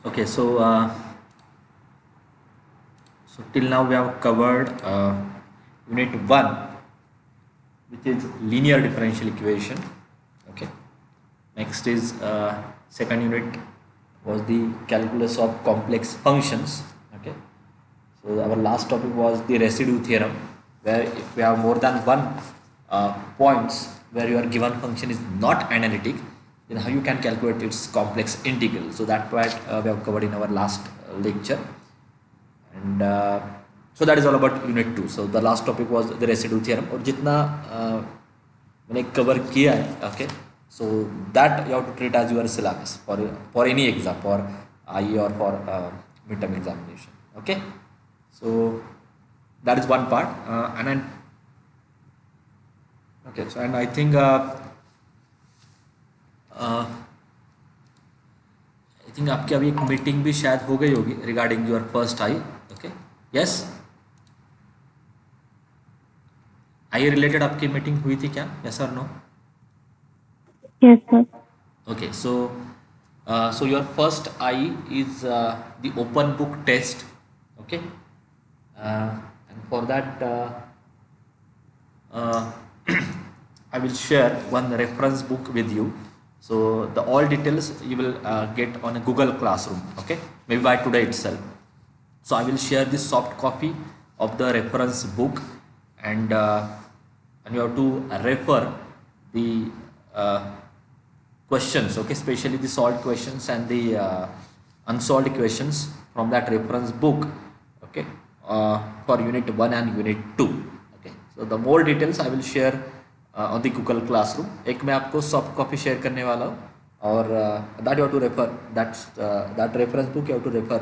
Okay, so till now we have covered unit 1, which is linear differential equation. Okay, next is second unit was the calculus of complex functions. Okay, so our last topic was the residue theorem, where if we have more than one points where your given function is not analytic, then how you can calculate its complex integral. So that part we have covered in our last lecture. And so that is all about unit 2. So the last topic was the residue theorem, और जितना मैंने cover किया है, okay, so that you have to treat as your syllabus for any exam, for IE or for midterm examination. Okay, so that is one part. And then okay, so and I think uh, I think आपकी अभी एक meeting भी शायद हो गई होगी regarding your first I. Okay, yes, I related आपकी meeting हुई थी क्या? यस और no? Yes, sir. Okay, so your first I is the open book test. Okay, and for that uh, I will share one reference book with you. So the all details you will get on a Google Classroom. Okay, maybe by today itself. So I will share the soft copy of the reference book, and you have to refer the questions, okay, especially the solved questions and the unsolved questions from that reference book, okay, for unit 1 and unit 2. Okay, so the more details I will share on the Google Classroom. एक मैं आपको soft copy share करने वाला हूँ, और that you have to refer, that reference book you have to refer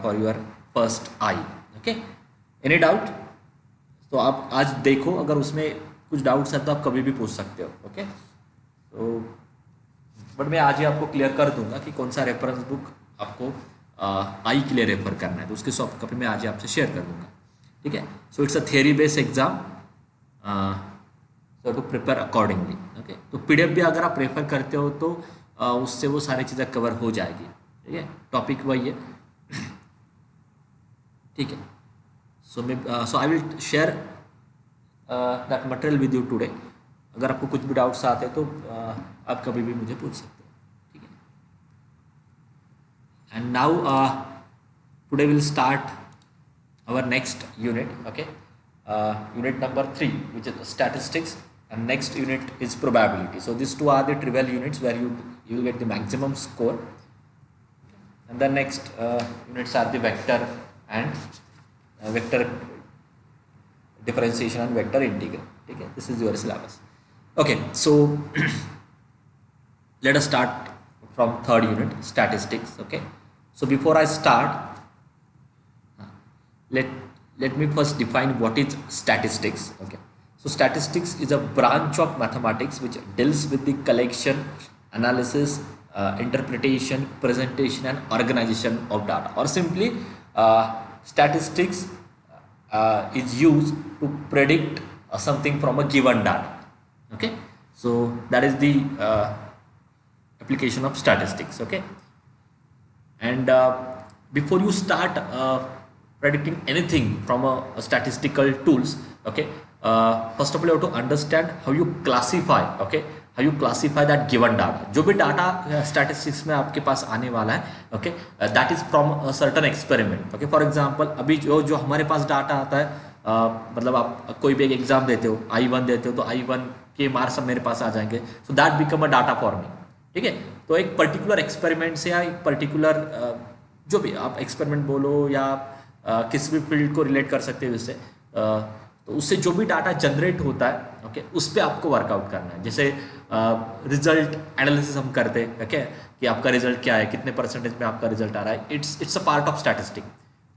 for your first I. Okay, any doubt? तो आप आज देखो, अगर उसमें कुछ डाउट्स हैं तो आप कभी भी पूछ सकते हो. ओके, तो बट मैं आज ही आपको क्लियर कर दूंगा कि कौन सा रेफरेंस बुक आपको आई के लिए रेफर करना है, तो उसकी सॉफ्ट कॉपी मैं आज ही आपसे शेयर कर दूंगा. ठीक है, so it's a theory based exam, so to prepare accordingly. Okay, तो पीडीएफ भी अगर आप रेफर करते हो तो उससे वो सारी चीज़ें कवर हो जाएगी. ठीक है, टॉपिक वही है. ठीक है, so I will share that material with you today. अगर आपको कुछ भी डाउट्स आते हैं तो आप कभी भी मुझे पूछ सकते हो. ठीक है, and now today will start our next unit. Okay, unit number 3, which is statistics, and next unit is probability. So these two are the trivial units where you will get the maximum score, and the next units are the vector and vector differentiation and vector integral. Okay, this is your syllabus. Okay, so let us start from third unit, statistics. Okay, so before I start, let let me first define what is statistics. Okay, so statistics is a branch of mathematics which deals with the collection, analysis, interpretation, presentation and organization of data, or simply statistics is used to predict something from a given data. Okay, so that is the application of statistics. Okay, and before you start predicting anything from a statistical tools, okay, first of all you have to understand how you classify. Okay, how you classify that given data. जो भी data statistics में आपके पास आने वाला है, okay, that is from a certain experiment. Okay, for example अभी जो जो हमारे पास डाटा आता है, मतलब आप कोई भी एक एग्जाम देते हो, I1 देते हो, तो I1 के मार्क्स सब मेरे पास आ जाएंगे. So that become a data for me. ठीक है, तो एक पर्टिकुलर एक्सपेरिमेंट से या एक पर्टिकुलर जो भी आप एक्सपेरिमेंट बोलो या किसी भी फील्ड को रिलेट कर सकते हो इससे, तो उससे जो भी डाटा जनरेट होता है, ओके, उस पर आपको वर्कआउट करना है. जैसे रिजल्ट एनालिसिस हम करते हैं, ओके, कि आपका रिजल्ट क्या है, कितने परसेंटेज में आपका रिजल्ट आ रहा है, it's a part of statistic.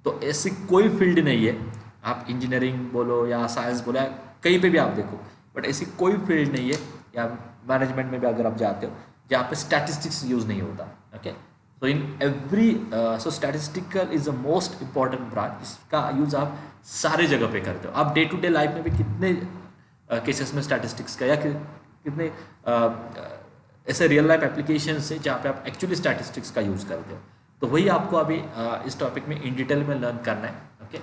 तो ऐसी कोई फील्ड नहीं है, आप इंजीनियरिंग बोलो या साइंस बोलो या कहीं पे भी आप देखो, बट ऐसी कोई फील्ड नहीं है, या मैनेजमेंट में भी अगर आप जाते हो, जहाँ पे स्टैटिस्टिक्स यूज़ नहीं होता. ओके, तो in every, so statistical is the most important branch. इसका यूज़ आप सारे जगह पे करते हो. आप डे टू डे लाइफ में भी कितने केसेस में स्टैटिस्टिक्स का या कितने ऐसे रियल लाइफ एप्लीकेशन से जहाँ पे आप एक्चुअली स्टैटिस्टिक्स का यूज़ करते हो. तो वही आपको अभी इस टॉपिक में इन डिटेल में लर्न करना है. Okay,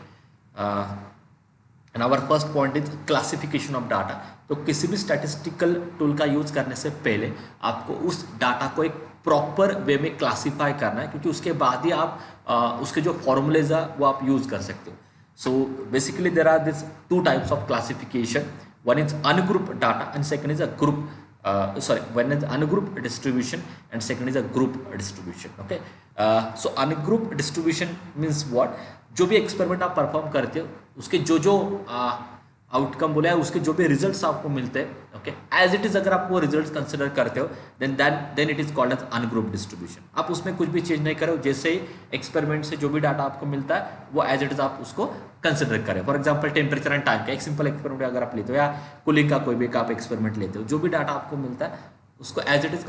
and our first point is classification of data. तो किसी भी स्टैटिस्टिकल टूल का यूज़ करने से पहले आपको उस डाटा को एक प्रॉपर वे में क्लासीफाई करना है, क्योंकि उसके बाद ही आप उसके जो फॉर्मूलेज है वो आप यूज़ कर सकते हो. So basically there are this two types of classification. One is ungroup data and second is a group one is ungroup distribution and second is a group distribution. Okay, so ungroup distribution means what? जो भी experiment आप perform करते हो उसके जो outcome बोले उसके जो भी रिजल्ट्स आपको मिलते हैं, ओके, एज इट इज अगर आप वो रिजल्ट्स कंसिडर करते हो then it is called as ungroup distribution. आप उसमें कुछ भी चेंज नहीं करो, जैसे ही एक्सपेरिमेंट से जो भी डाटा आपको मिलता है वो एज इट इज आप उसको कंसिडर करें. For example temperature and time का एक सिंपल एक्सपेरिमेंट अगर आप लेते हो, या कूलिंग का कोई भी आप एक्सपेरिमेंट लेते हो, जो भी डाटा आपको मिलता है उसको एज इट इज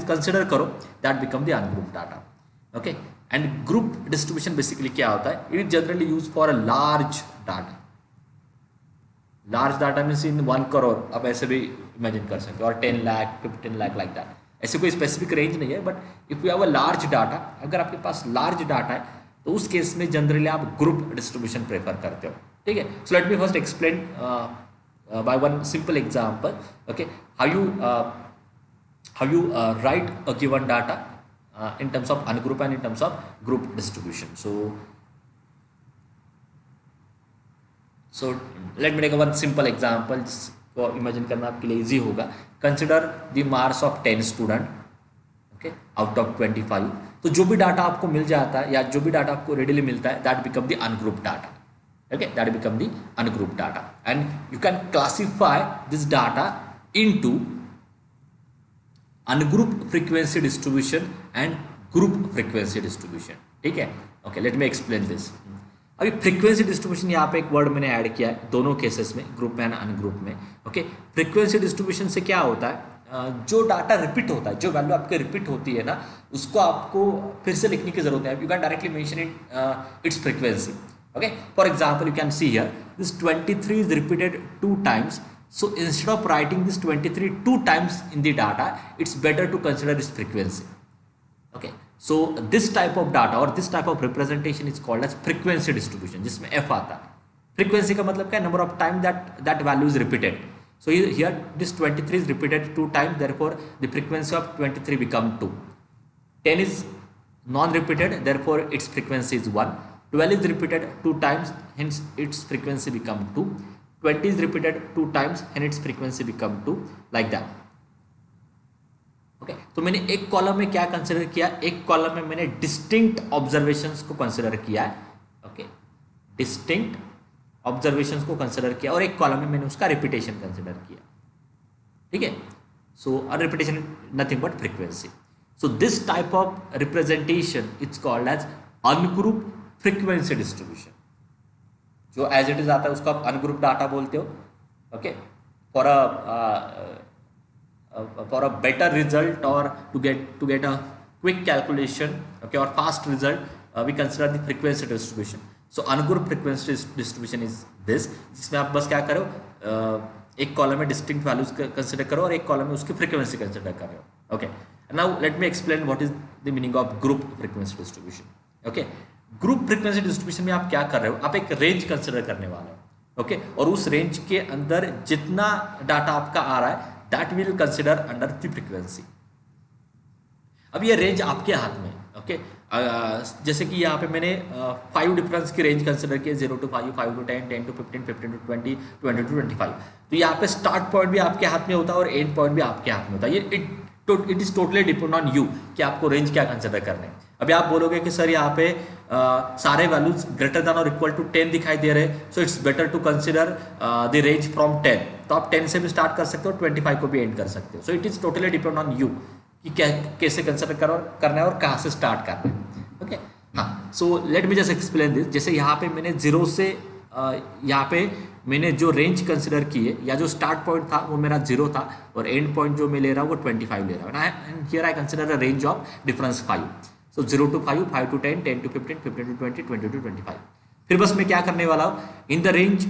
कंसिडर करो, that become the ungroup data. Okay, and group distribution basically क्या होता है? It is generally use for a large data. Large data means in 1 crore आप ऐसे भी इमेजिन कर सकते हो, और 10 लाख 15 लाख लाइक दैट. ऐसे कोई स्पेसिफिक रेंज नहीं है, but if you have a large data, अगर आपके पास लार्ज डाटा है तो उस केस में जनरली आप ग्रुप डिस्ट्रीब्यूशन प्रेफर करते हो. ठीक है, सो let me first explain by one simple example. Okay, how you right a given data in terms of ungroup and in terms of group distribution. So let me take one simple example को imagine करना आपके लिए easy होगा. Consider the marks of 10 student, okay, out of 25. तो जो भी data आपको मिल जाता है या जो भी डाटा आपको रेडिली मिलता है, that become the ungroup data. Okay, that become the ungroup data, and you can classify this data into ungroup frequency distribution and group frequency distribution. ठीक है, okay, let me explain this. अभी frequency distribution यहाँ पे एक word मैंने add किया है दोनों केसेस में, ग्रुप में एंड अनग्रुप में. ओके, फ्रीक्वेंसी डिस्ट्रीब्यूशन से क्या होता है? जो डाटा रिपीट होता है, जो वैल्यू आपके रिपीट होती है ना, उसको आपको फिर से लिखने की जरूरत है. You can directly mention it's frequency. Okay, for example you can see here this 23 is repeated 2 times. So instead of writing this 23 2 times in the data, it's better to consider its frequency. Okay, so this type of data or this type of representation is called as frequency distribution, जिसमें f आता है. frequency का मतलब क्या है? number of time that value is repeated. So here this 23 is repeated 2 times, therefore the frequency of 23 become 2. 10 is non-repeated, therefore its frequency is 1. 12 is repeated 2 times, hence its frequency become 2. 20 is repeated 2 times and its frequency become 2, like that. Okay, तो मैंने एक column में क्या consider किया? एक column में मैंने distinct observations को कंसिडर किया है. ओके, डिस्टिंक्ट ऑब्जर्वेशंस को कंसिडर किया, और एक कॉलम में मैंने उसका रिपीटेशन कंसिडर किया. ठीक है, so a repetition nothing but frequency. So this type of representation it's called as ungroup frequency distribution. जो एज इट इज आता है उसको आप अनग्रुप डाटा बोलते हो. Okay, for a better result और to get a quick calculation, okay, और fast result we consider the frequency distribution. So ungroup frequency distribution is this, जिसमें आप बस क्या करो, एक कॉलम में डिस्टिंक्ट वैल्यूज कंसिडर करो और एक कॉलम में उसकी फ्रीक्वेंसी कंसिडर कर रहे हो. Okay, now let me explain what is the meaning of group frequency distribution. Okay, group frequency distribution में आप क्या कर रहे हो? आप एक रेंज कंसिडर करने वाले हो. ओके, और उस रेंज के अंदर जितना डाटा आपका आ रहा है that will consider under the frequency. अब ये रेंज आपके हाथ में. ओके, जैसे कि यहाँ पे मैंने 5 डिफरेंस की रेंज कंसिडर की, 0 to 5, 5 to 10, 10 to 15, 15 to 20, 20 to 25. तो यहाँ पे स्टार्ट पॉइंट भी आपके हाथ में होता है और एंड पॉइंट भी आपके हाथ में होता है. ये it is totally depend on you कि आपको रेंज क्या कंसिडर करना है. अभी आप बोलोगे कि सर यहाँ पे सारे वैल्यूज ग्रेटर देन और इक्वल टू 10 दिखाई दे रहे, so it's better to consider the range from 10. तो आप 10 से भी स्टार्ट कर सकते हो, 25 को भी एंड कर सकते हो. So it is totally depend on you कि कैसे कंसिडर करना है और कहाँ से स्टार्ट करना है. ओके, हाँ, सो let me just explain this. जैसे यहाँ पे मैंने 0 से यहाँ पे मैंने जो रेंज कंसिडर की है, या जो स्टार्ट पॉइंट था वो मेरा 0 था और एंड पॉइंट जो मैं ले रहा हूँ वो 25 ले रहा हूँ. And here I consider a range of difference 5. So 0 to 5, 5 to 10, 10 to 15, 15 to 20, 20 to 25. फिर बस मैं क्या करने वाला हूँ, in the range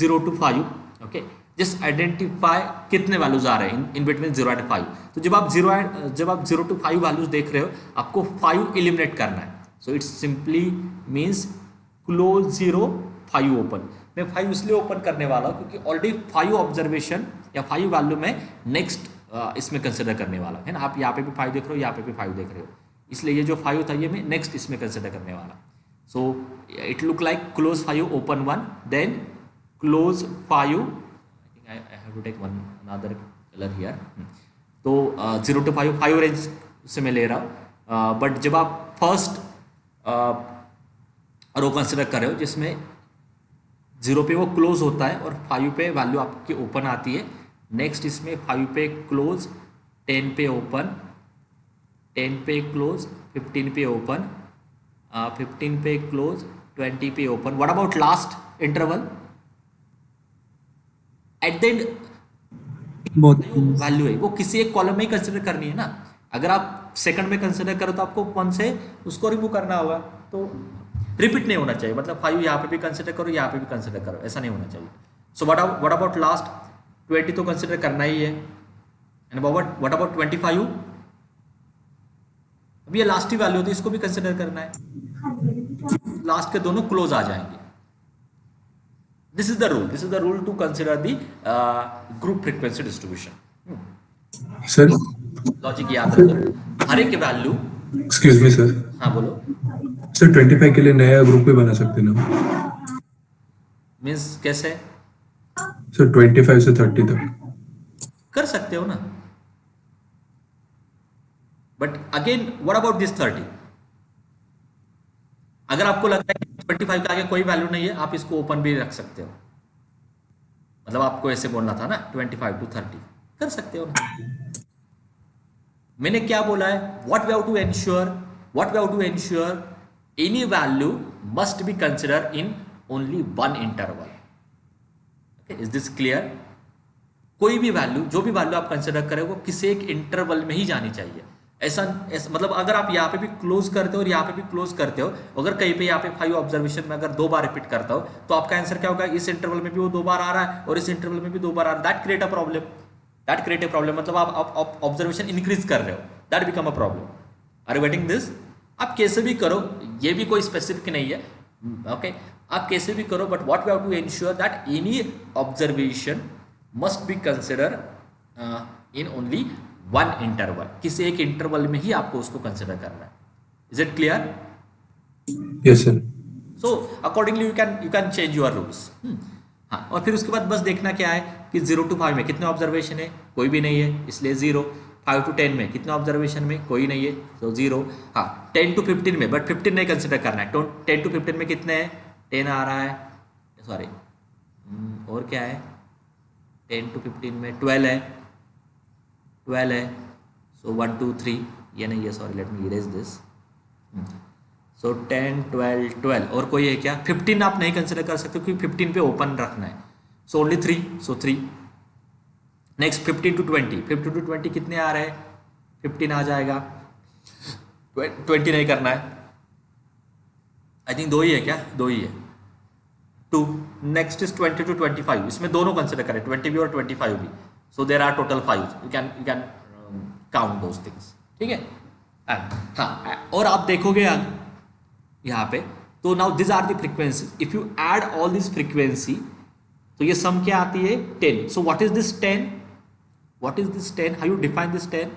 0 to 5, okay, just identify कितने वैल्यूज आ रहे हैं इन बिटवीन 0 एंड 5। तो जब आप 0 to 5 वैल्यूज देख रहे हो, आपको 5 एलिमिनेट करना है। So it's simply means close 0 5 open. मैं 5 इसलिए ओपन करने वाला हूँ क्योंकि ऑलरेडी 5 ऑब्जर्वेशन या 5 वैल्यू में नेक्स्ट इसमें कंसिडर करने वाला है ना। आप यहाँ पे भी 5 देख रहे हो, यहाँ पे भी 5 देख रहे हो, इसलिए ये जो 5 था ये मैं नेक्स्ट इसमें कंसिडर करने वाला। So it look like close 5 open 1 then close 5। I have to take one another color here. तो 0 to 5 रेंज से मैं ले रहा हूँ, बट जब आप फर्स्ट रो कंसिडर कर रहे हो जिसमें 0 पे वो क्लोज होता है और 5 पे वैल्यू आपकी ओपन आती है, नेक्स्ट इसमें 5 पे क्लोज, 10 पे ओपन, 10 पे क्लोज, 15 पे ओपन, 15 पे क्लोज, 20 पे open. What about last interval? At the end value है वो किसी एक कॉलम में ही कंसिडर करनी है ना। अगर आप सेकंड में कंसिडर करो तो आपको 1 से उसको रिमूव करना होगा, तो रिपीट नहीं होना चाहिए। मतलब 5 यहाँ पे भी कंसिडर करो, यहाँ पे भी कंसिडर करो, ऐसा नहीं होना चाहिए। सो व्हाट अबाउट लास्ट 20 तो कंसिडर करना ही है, एंड व्हाट अबाउट 25? अब ये लास्ट ही वैल्यू होती है, इसको भी कंसिडर करना है। लास्ट के दोनों क्लोज आ जाएंगे। This is the rule. This is the rule to consider the group frequency distribution. Sir logic याद रखो, हर एक वैल्यू। Excuse me sir. हाँ बोलो। सर 25 के लिए नया ग्रुप भी बना सकते ना? मीन्स कैसे? सर 25 से 30 तक कर सकते हो ना, but again what about this 30? अगर आपको लगता है कि 25 के आगे कोई वैल्यू नहीं है, आप इसको ओपन भी रख सकते हो। मतलब आपको ऐसे बोलना था ना 25 to 30, कर सकते हो ना। मैंने क्या बोला है? What we have to ensure any value must be consider in only one interval. Okay, is this clear? कोई भी वैल्यू, जो भी वैल्यू आप कंसिडर करें वो किसी एक इंटरवल में ही जानी चाहिए। ऐसा मतलब अगर आप यहाँ पे भी क्लोज करते हो और यहाँ पे भी क्लोज करते हो, अगर कहीं पे यहाँ पे 5 ऑब्जर्वेशन में अगर 2 बार रिपीट करता हो, तो आपका आंसर क्या होगा? इस इंटरवल में भी वो 2 बार आ रहा है और इस इंटरवल में भी 2 बार आ रहा है। That create a problem. मतलब आप ऑब्जर्वेशन इंक्रीज कर रहे हो, that become a problem. Are you getting this? आप कैसे भी करो, ये भी कोई स्पेसिफिक नहीं है, ओके, आप कैसे भी करो, but what we have to ensure that any observation must be consider in only one interval. किसी एक इंटरवल में ही आपको उसको कंसिडर करना है। Is it clear? Yes sir. So accordingly you can change your rules. हाँ, और फिर उसके बाद बस देखना क्या है कि 0 to 5 में कितने ऑब्जर्वेशन है? कोई भी नहीं है, इसलिए 0। 5 to 10 में कितने ऑब्जर्वेशन में? कोई नहीं है, तो 0। हाँ, 10 to 15 में, बट 15 नहीं कंसिडर करना है। तो 10 to 15 में कितने हैं? 10 आ रहा है, सॉरी, और क्या है? 10 to 15 में 12 है, 12 है। सो 1 2 3 ये नहीं है, sorry, let me erase this. सो 10 12 12 और कोई है क्या? 15 आप नहीं कंसिडर कर सकते क्योंकि 15 पे ओपन रखना है। So only 3, so 3। Next 15 to 20, 15 to 20 कितने आ रहे हैं? 15 आ जाएगा, 20 नहीं करना है। आई थिंक 2 ही है क्या? 2 ही है, 2। नेक्स्ट इज 20 to 25, इसमें दोनों कंसिडर करें, 20 भी और 25 भी। So there are total 5. You can count those things. ठीक है? हाँ, और आप देखोगे यहाँ पे, तो now these are the frequencies. If you add all these frequency, तो ये सम क्या आती है? 10. So what is this 10? What is this 10? How you define this 10?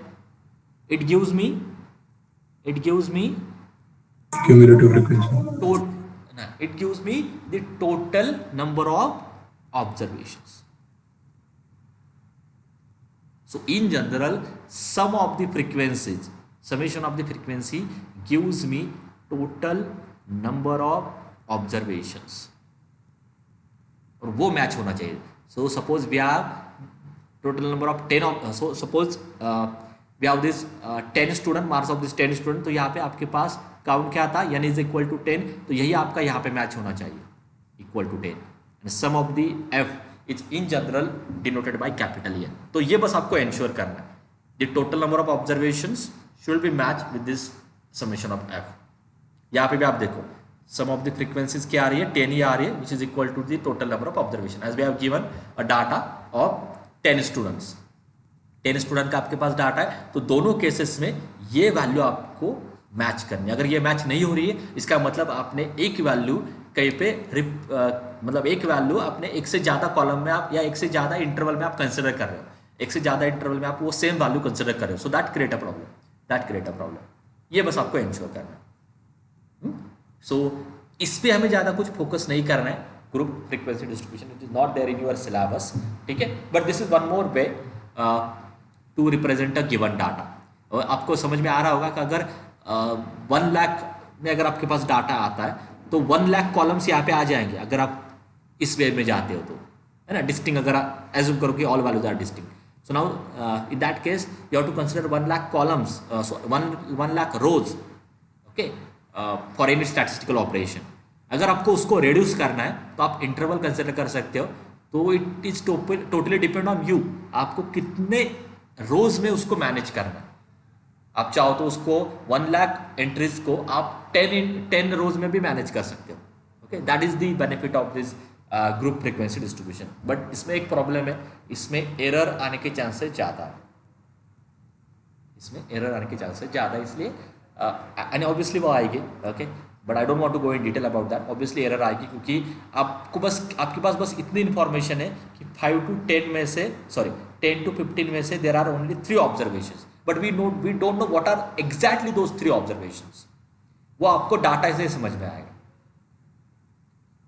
It gives me cumulative frequency. It gives me the total number of observations. So in general, summation of the frequency gives me total number of observations. और वो match होना चाहिए। So suppose we have total number of 10 of, so suppose we have this 10 student, marks of this 10 student, तो यहाँ पे आपके पास count क्या था? n is equal to 10, तो यही आपका यहाँ पे मैच होना चाहिए, equal to 10. And sum of the f is in general denoted by capital N। तो ये बस आपको एंश्योर करना है, the total number of observations should be match with this summation of f। यहाँ पे भी आप देखो, सम ऑफ द फ्रीक्वेंसीज क्या आ रही है? 10 ही आ रही है, which is equal to the total number of observation, as we have given a data of 10 students. 10 student का आपके पास डाटा है, तो दोनों केसेस में ये वैल्यू आपको मैच करनी है। अगर ये मैच नहीं हो रही है, इसका मतलब आपने एक वैल्यू कहीं पे मतलब एक वैल्यू आपने एक से ज़्यादा कॉलम में आप या एक से ज़्यादा इंटरवल में आप कंसिडर कर रहे हो, एक से ज़्यादा इंटरवल में आप वो सेम वैल्यू कंसिडर कर रहे हो। So that create a problem. ये बस आपको इंश्योर करना है। सो इस पे हमें ज़्यादा कुछ फोकस नहीं करना है। Group frequency distribution it is not there in your syllabus, ठीक है, but this is one more way to represent a given data. और आपको समझ में आ रहा होगा कि अगर 1 लाख में अगर आपके पास डाटा आता है तो 1 लाख कॉलम्स यहाँ पे आ जाएंगे अगर आप इस वे में जाते हो, तो है ना, डिस्टिंग। अगर आप एज्यूम करो कि all values are distinct, so now in that case you have to consider 1 lakh columns, 1 lakh rows, okay, for any statistical operation. अगर आपको उसको रिड्यूस करना है तो आप इंटरवल कंसिडर कर सकते हो। तो it is totally depend on you, आपको कितने रोज में उसको मैनेज करना है। आप चाहो तो उसको 1 लाख एंट्रीज को आप 10 रोज में भी मैनेज कर सकते हो। Okay, that is the benefit of this group frequency distribution. But इसमें एक प्रॉब्लम है, इसमें एरर आने के चांसेस ज़्यादा है, इसलिए एंड ऑब्वियसली वो आएगी, okay, but I don't want to go in detail about that. Obviously error आएगी क्योंकि आपके पास बस इतनी इन्फॉर्मेशन है कि 5 to 10 में से 10 to 15 में से there are only 3 observations, but we don't know what are exactly those 3 observations. वो आपको डाटा से समझ में आएगा,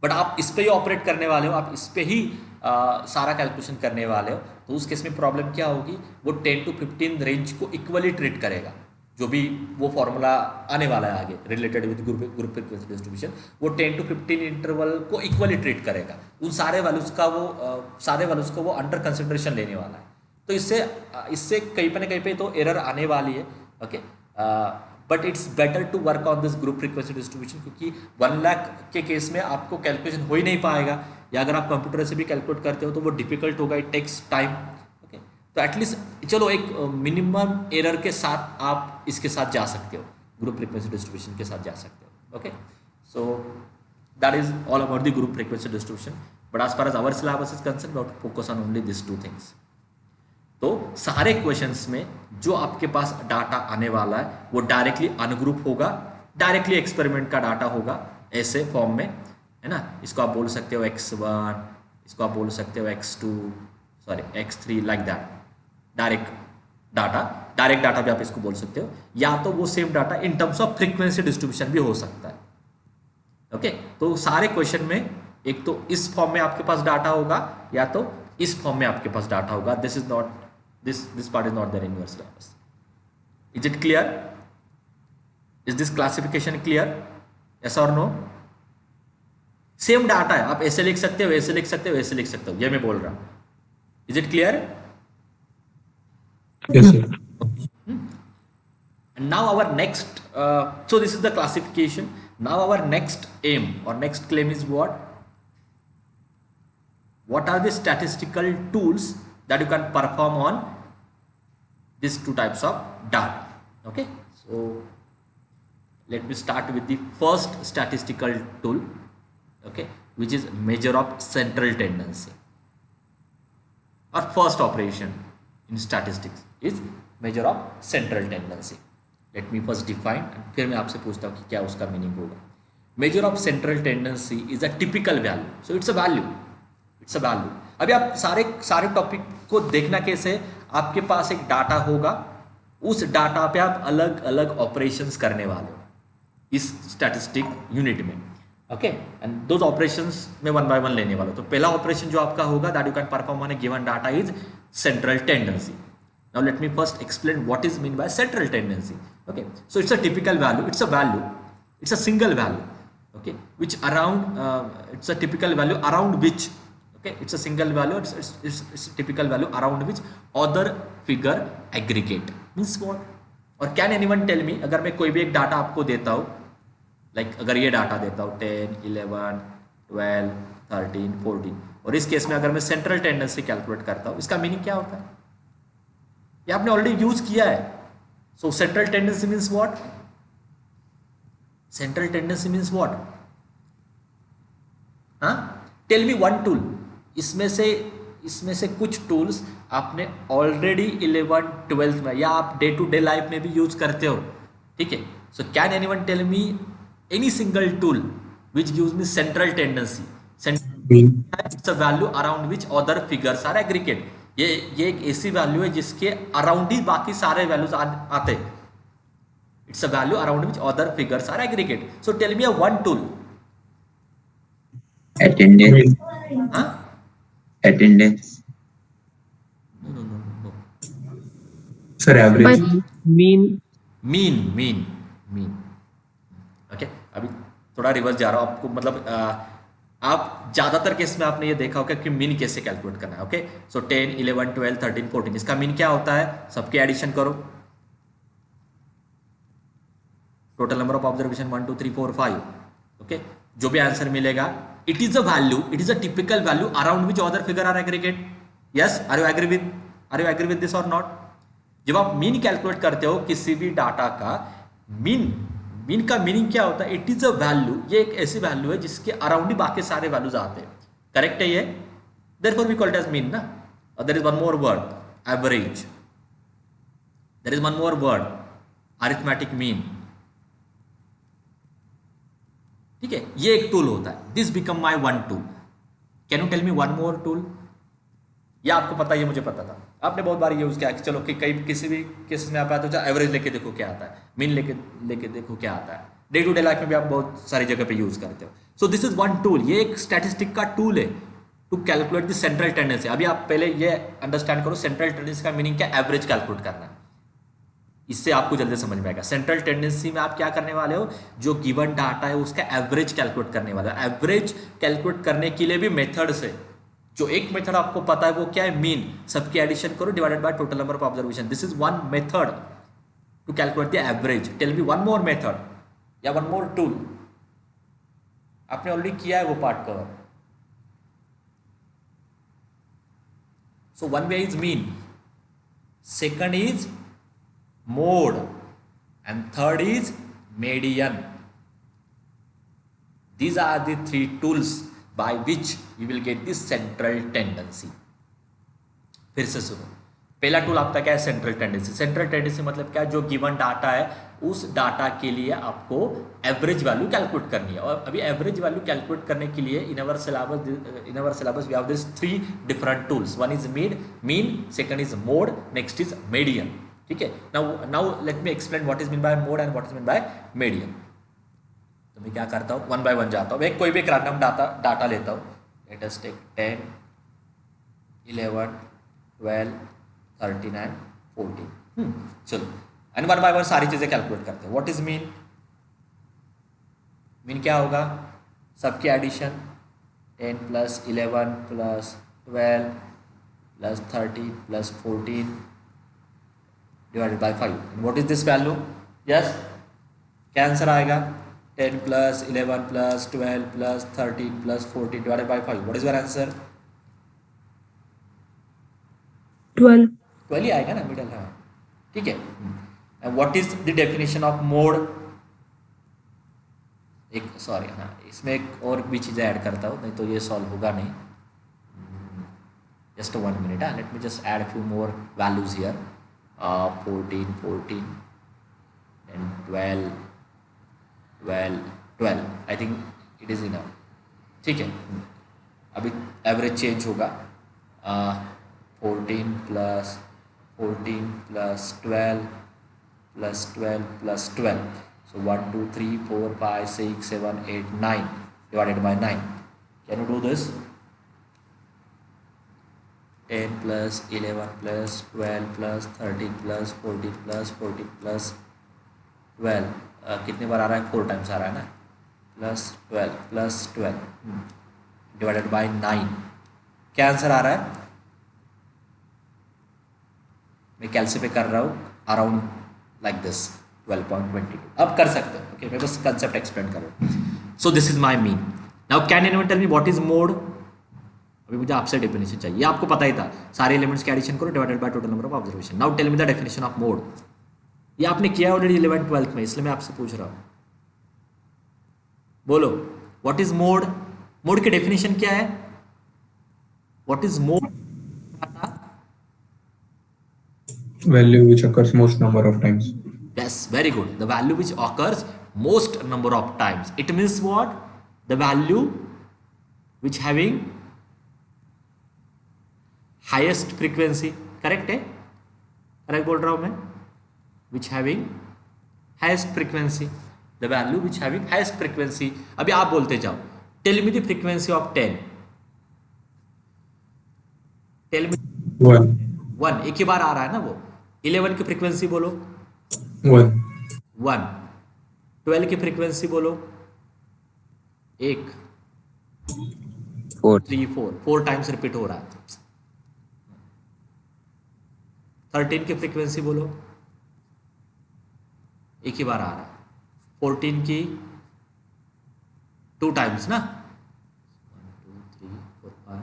बट आप इस पे ही ऑपरेट करने वाले हो, आप इस पे ही सारा कैलकुलेशन करने वाले हो, तो उस केस में प्रॉब्लम क्या होगी, वो 10 to 15 रेंज को इक्वली ट्रीट करेगा। जो भी वो फॉर्मूला आने वाला है आगे related with group frequency distribution, वो 10 to 15 इंटरवल को इक्वली ट्रीट करेगा। उन सारे वैल्यूज को वो अंडर कंसिडरेशन लेने वाला है। तो इससे कहीं पे तो एरर आने वाली है, okay, but it's better to work on this group frequency distribution, क्योंकि 1 लाख के केस में आपको कैलकुलेशन हो ही नहीं पाएगा, या अगर आप कंप्यूटर से भी कैलकुलेट करते हो तो वो डिफिकल्ट होगा, इट टेक्स टाइम। ओके, तो एटलीस्ट चलो एक मिनिमम एरर के साथ आप इसके साथ जा सकते हो, ग्रुप फ्रीक्वेंसी डिस्ट्रीब्यूशन के साथ जा सकते हो। Okay, so that is all about the group frequency distribution, but as far as our syllabus is concern we have to focus on only this 2 things. तो सारे क्वेश्चंस में जो आपके पास डाटा आने वाला है वो डायरेक्टली अनग्रुप होगा, डायरेक्टली एक्सपेरिमेंट का डाटा होगा ऐसे फॉर्म में, है ना। इसको आप बोल सकते हो x1, इसको आप बोल सकते हो x3 like that. Direct data भी आप इसको बोल सकते हो, या तो वो same data in terms of frequency distribution भी हो सकता है। ओके, तो सारे क्वेश्चन में एक तो इस फॉर्म में आपके पास डाटा होगा, या तो इस फॉर्म में आपके पास डाटा होगा। This part is not there in your syllabus. Is it clear? Is this classification clear? Yes or no? Same data है, आप ऐसे लिख सकते हो, ऐसे लिख सकते हो, ऐसे लिख सकते हो, ये मैं बोल रहा हूं। Is it clear? Yes, sir. And now our next, so this is the classification. Now our next aim or next claim is what? What are the statistical tools that you can perform on these 2 types of data? Okay, so let me start with the first statistical tool, okay, which is measure of central tendency. Our first operation in statistics is measure of central tendency. Let me first define and फिर मैं आपसे पूछता हूँ कि क्या उसका meaning होगा। Measure of central tendency is a typical value, so it's a value. अभी आप सारे टॉपिक को देखना कैसे, आपके पास एक डाटा होगा, उस डाटा पे आप अलग अलग ऑपरेशंस करने वाले हो इस स्टैटिस्टिक यूनिट में। ओके, एंड दोज ऑपरेशंस में 1 by 1 लेने वाला। तो पहला ऑपरेशन जो आपका होगा that you can perform on A given data is central tendency. Now let me first explain what is mean by central tendency. Okay, so it's a typical value, it's a single value, okay, which around it's a typical value around which, okay, it's a single value, it's a typical value around which other figure aggregate means what? और can anyone tell me, अगर मैं कोई भी एक data आपको देता हूँ, like अगर ये डाटा देता हूँ 10, 11, 12, 13, 14, और इस केस में अगर मैं सेंट्रल टेंडेंसी कैलकुलेट करता हूँ, इसका मीनिंग क्या होता है? ये आपने ऑलरेडी यूज किया है। सो central tendency means what? Central tendency means what? हाँ, टेल मी वन टूल, इसमें से इसमें से कुछ टूल्स आपने ऑलरेडी 11 12 में या आप डे टू डे लाइफ में भी यूज करते हो, ठीक है। So can anyone tell me any single tool which gives me central tendency? Mean. It's a value around which other figures are aggregate. ये एक ऐसी वैल्यू है जिसके अराउंड ही बाकी सारे वैल्यूज आते हैं। It's a value around which other figures are aggregate. So tell me a one tool. Attendance. हाँ, Attendance. No no no, Sir, average. Mean. Mean. Okay, अभी थोड़ा रिवर्स जा रहा हूँ आपको, मतलब आप ज्यादातर केस में आपने ये देखा होगा कि मीन कैसे कैलकुलेट करना है। ओके, सो 10 11 12 13 14 इसका मीन क्या होता है? सबके एडिशन करो, total number of observation 1 2 3 4 5। Okay, जो भी आंसर मिलेगा it is a value, it is a typical value around which other figure are aggregate. Yes, are you agree with this और नॉट? जब आप मीन कैलकुलेट करते हो किसी भी डाटा का, मीन का मीनिंग क्या होता है? इट इज अ वैल्यू, ये एक ऐसी वैल्यू है जिसके अराउंड ही बाकी सारे वैल्यूज आते हैं। करेक्ट है ये? Therefore we call it as mean ना। और there is one more word, average. There is one more word, arithmetic mean. ठीक है, ये एक टूल होता है। This become my one tool. Can you tell me one more tool? या आपको पता है, ये मुझे पता था, आपने बहुत बार यूज किया कि चलो कि कहीं किसी भी केस में आप आते हो, एवरेज लेके देखो क्या आता है, मीन लेके देखो क्या आता है। डे टू डे लाइफ में भी आप बहुत सारी जगह पे यूज करते हो। So this is one tool, ये एक स्टैटिस्टिक का टूल है to calculate the central tendency. अभी आप पहले ये अंडरस्टैंड करो, सेंट्रल टेंडेंसी का मीनिंग क्या? एवरेज कैलकुलेट करना है। इससे आपको जल्दी समझ में आएगा। सेंट्रल टेंडेंसी में आप क्या करने वाले हो? जो गिवन डाटा है उसका एवरेज कैलकुलेट करने वाले हो। एवरेज कैलकुलेट करने के लिए भी मेथड्स है। जो एक मेथड आपको पता है वो क्या है? मीन। सबकी एडिशन करो divided by total number of observation. This is one method to calculate the average. Tell me one more method या वन मोर टूल। आपने ऑलरेडी किया है वो पार्ट कवर। सो वन वे इज मीन, सेकंड इज mode, and third is median. These are the three tools by which you will get the central tendency. फिर से सुनो, पहला टूल आपका क्या है? Central tendency. सेंट्रल टेंडेंसी मतलब क्या? जो गिवन डाटा है उस डाटा के लिए आपको एवरेज वैल्यू कैलकुलेट करनी है। और अभी एवरेज वैल्यू कैलकुलेट करने के लिए in our syllabus we have this 3 different tools. One is mean, second is mode, next is median. ठीक है, now let me explain what is mean by mode and what is mean by median. तो मैं क्या करता हूँ, one by one जाता हूँ। मैं कोई भी एक रैंडम डाटा लेता हूँ। Let us take 10 11 12 39 14। चलो, एंड वन बाय वन सारी चीजें कैलकुलेट करते हैं। What is mean? मीन क्या होगा? सबकी addition 10 plus 11 plus 12 plus 30 plus 14 divided by 5. And what is this value? Yes, क्या आंसर आएगा? 10 plus 11 plus 12 plus 13 plus 14 divided by 5. What is your answer? 12. 12 ही आएगा ना, मिडल। हाँ, ठीक है। And what is the definition of mode? हाँ, इसमें एक और भी चीज़ें ऐड करता हूँ, नहीं तो ये सॉल्व होगा नहीं। Just 1 minute. Let me just add a few more values here. 14 and 12 I think it is enough। ठीक है, अभी एवरेज चेंज होगा। 14 plus 12 plus 12 plus 12, so 1 2 3 4 5 6 7 8 9 divided by 9। Can you do this? 10 plus 11 plus 12 plus 13 plus 14 plus 14 plus 12 कितने बार आ रहा है? 4 times आ रहा है ना। Plus 12 divided by 9। क्या आंसर आ रहा है? मैं कैलसी पे कर रहा हूँ, अराउंड लाइक दिस 12.22। अब कर सकते हो। ओके, मैं बस कंसेप्ट एक्सप्लेन कर रहा हूँ। So this is my mean. Now can anyone tell me what is mode? अभी मुझे आपसे डेफिनेशन चाहिए। आपको पता ही था, सारे एलिमेंट्स की एडिशन करो divided by total number of observation. Now tell me the definition of mode. ये आपने किया ऑलरेडी 11 12 में, इसलिए मैं आपसे पूछ रहा हूँ। बोलो, व्हाट इज मोड? मोड की डेफिनेशन क्या है? What is mode? Value which occurs most number of times. Yes, very good. The value which occurs most number of times. It means what? The value which having highest frequency. Correct है? Correct बोल रहा हूँ मैं? Which having highest frequency. The value which having highest frequency. अभी आप बोलते जाओ. Tell me the frequency of 10. Tell me 1. 1. एक ही बार आ रहा है ना वो. 11 की फ्रीक्वेंसी बोलो. 1. 1. 12 की फ्रीक्वेंसी बोलो. 1 4. 3 4 टाइम्स रिपीट हो रहा है. 13 की फ्रीक्वेंसी बोलो. एक ही बार आ रहा है. 14 की 2 टाइम्स ना. 1 2 3 4 5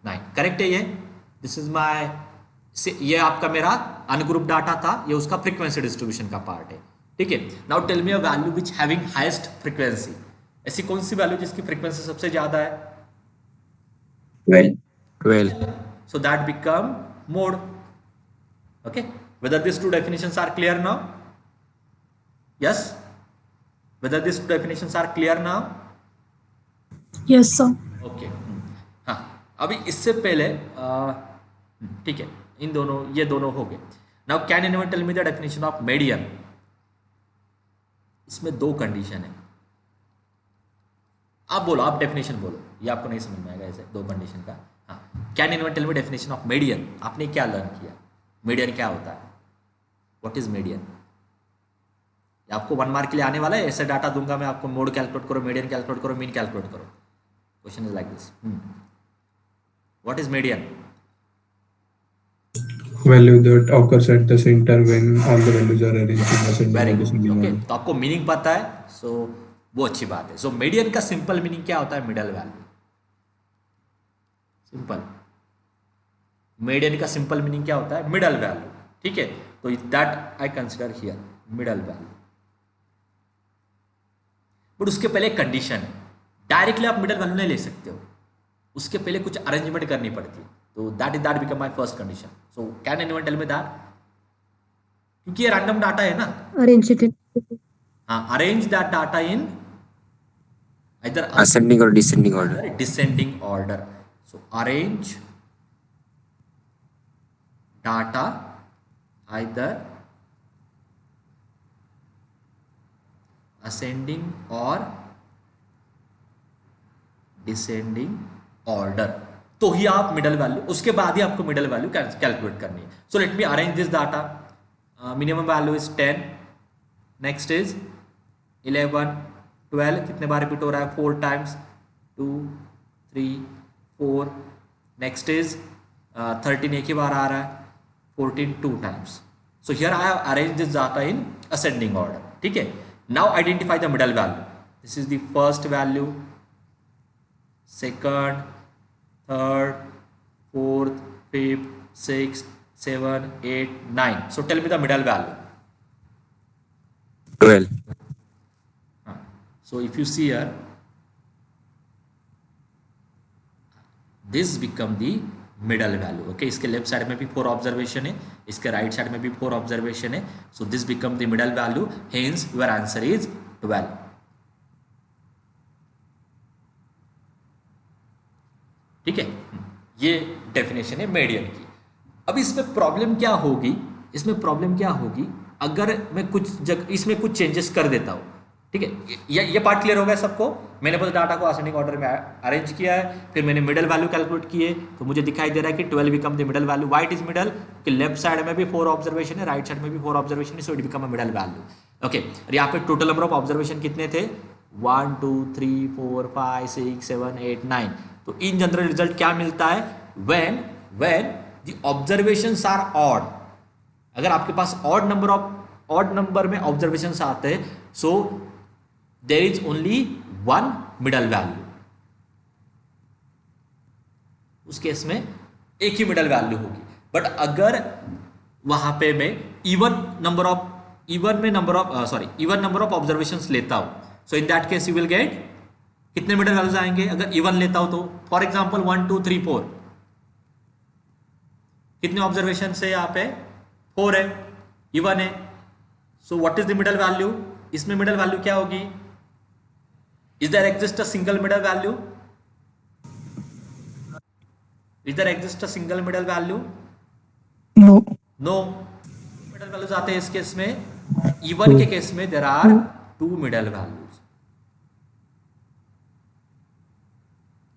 9. करेक्ट है ये. दिस इज माय, ये आपका मेरा अनग्रुप डाटा था. ये उसका फ्रीक्वेंसी डिस्ट्रीब्यूशन का पार्ट है. ठीक है. Now tell me a value which having highest frequency. ऐसी कौन सी वैल्यू जिसकी फ्रीक्वेंसी सबसे ज्यादा है? 12. 12. So that become mode. Okay, whether these two definitions are clear now? Yes, whether these two definitions are clear now? Yes, sir. Okay. हाँ, अभी इससे पहले ठीक है, इन दोनों, ये दोनों हो गए. Now can anyone tell me the definition of median? इसमें दो कंडीशन है. आप बोलो, आप डेफिनेशन बोलो, ये आपको नहीं समझ में आएगा ऐसे दो कंडीशन का. हाँ, can anyone tell me definition of median? आपने क्या लर्न किया? मीडियन क्या होता है? What is median? आपको 1 मार्क के लिए आने वाला है. ऐसे डाटा दूंगा मैं आपको, मोड कैलकुलेट करो, मीडियन कैलकुलेट करो, मीन कैलकुलेट करो. Question is like this. What is median? Value that occurs at the center when all the values are arranged in ascending very or good. descending okay, order. तो आपको meaning पता है, सो वो अच्छी बात है. सो मीडियन का सिंपल मीनिंग क्या होता है? Middle value. सिंपल. मीडियन का सिंपल मीनिंग क्या होता है? Middle value. ठीक है, तो that I consider here middle value. But उसके पहले एक कंडीशन है. डायरेक्टली आप मिडल वैल्यू नहीं ले सकते हो, उसके पहले कुछ अरेंजमेंट करनी पड़ती है. तो that become my first condition. So can anyone tell me that? क्योंकि ये रैंडम डाटा है ना. Arrange it in. हाँ, arrange that data in either Ascending or descending order. descending order. So arrange data either ascending or descending order. तो ही आप middle value, उसके बाद ही आपको मिडल वैल्यू कैलकुलेट करनी है. सो let me arrange this data. Minimum value is 10. Next is 11 12. कितने बार repeat हो रहा है? 4 टाइम्स. 2 3 4. Next is 13. एक ही बार आ रहा है. 14 2 times. So here I have arrange this data in ascending order. ठीक है. Now identify the middle value. This is the first value, second, third, fourth, fifth, sixth, 7 8 9. So tell me the middle value. 12. So if you see here, this become the middle value. Okay, इसके left side में भी 4 observation है, इसके right side में भी 4 observation है. So this become the middle value. Hence your answer is 12. ठीक है, ये डेफिनेशन है मीडियन की. अब इसमें प्रॉब्लम क्या होगी? इसमें प्रॉब्लम क्या होगी अगर मैं कुछ इसमें कुछ चेंजेस कर देता हूँ. ठीक है, ये पार्ट क्लियर हो गया सबको? मैंने बस डाटा को असेंडिंग ऑर्डर में अरेंज किया है, फिर मैंने मिडल वैल्यू कैलकुलेट किए, तो मुझे दिखाई दे रहा है कि 12 become the middle value. Why it is middle? कि लेफ्ट साइड में भी 4 ऑब्जर्वेशन है, राइट साइड में भी 4 ऑब्जर्वेशन है, so it become a middle value. Okay, और यहाँ पे टोटल नंबर ऑफ ऑब्जर्वेशन कितने थे? 1 2 3 4 5 6 7 8 9. तो इन जनरल रिजल्ट क्या मिलता है? When the observations are odd. अगर आपके पास ऑड नंबर में ऑब्जर्वेशंस आते हैं, so there is only one middle value. उस केस में एक ही मिडल वैल्यू होगी. बट अगर वहां पे मैं इवन नंबर ऑफ ऑब्जर्वेशंस लेता हूं, so in that case you will get कितने मिडल वैल्यूज आएंगे अगर इवन लेता हूं तो? For example 1 2 3 4. कितने ऑब्जर्वेशन है यहाँ पे? 4 है, इवन है. So what is the middle value? इसमें मिडल वैल्यू क्या होगी? Is there exist a single middle value? Is there exist a single middle value? No. No. Middle values आते हैं इस केस में. इवन के केस में देयर आर 2 मिडल वैल्यूज.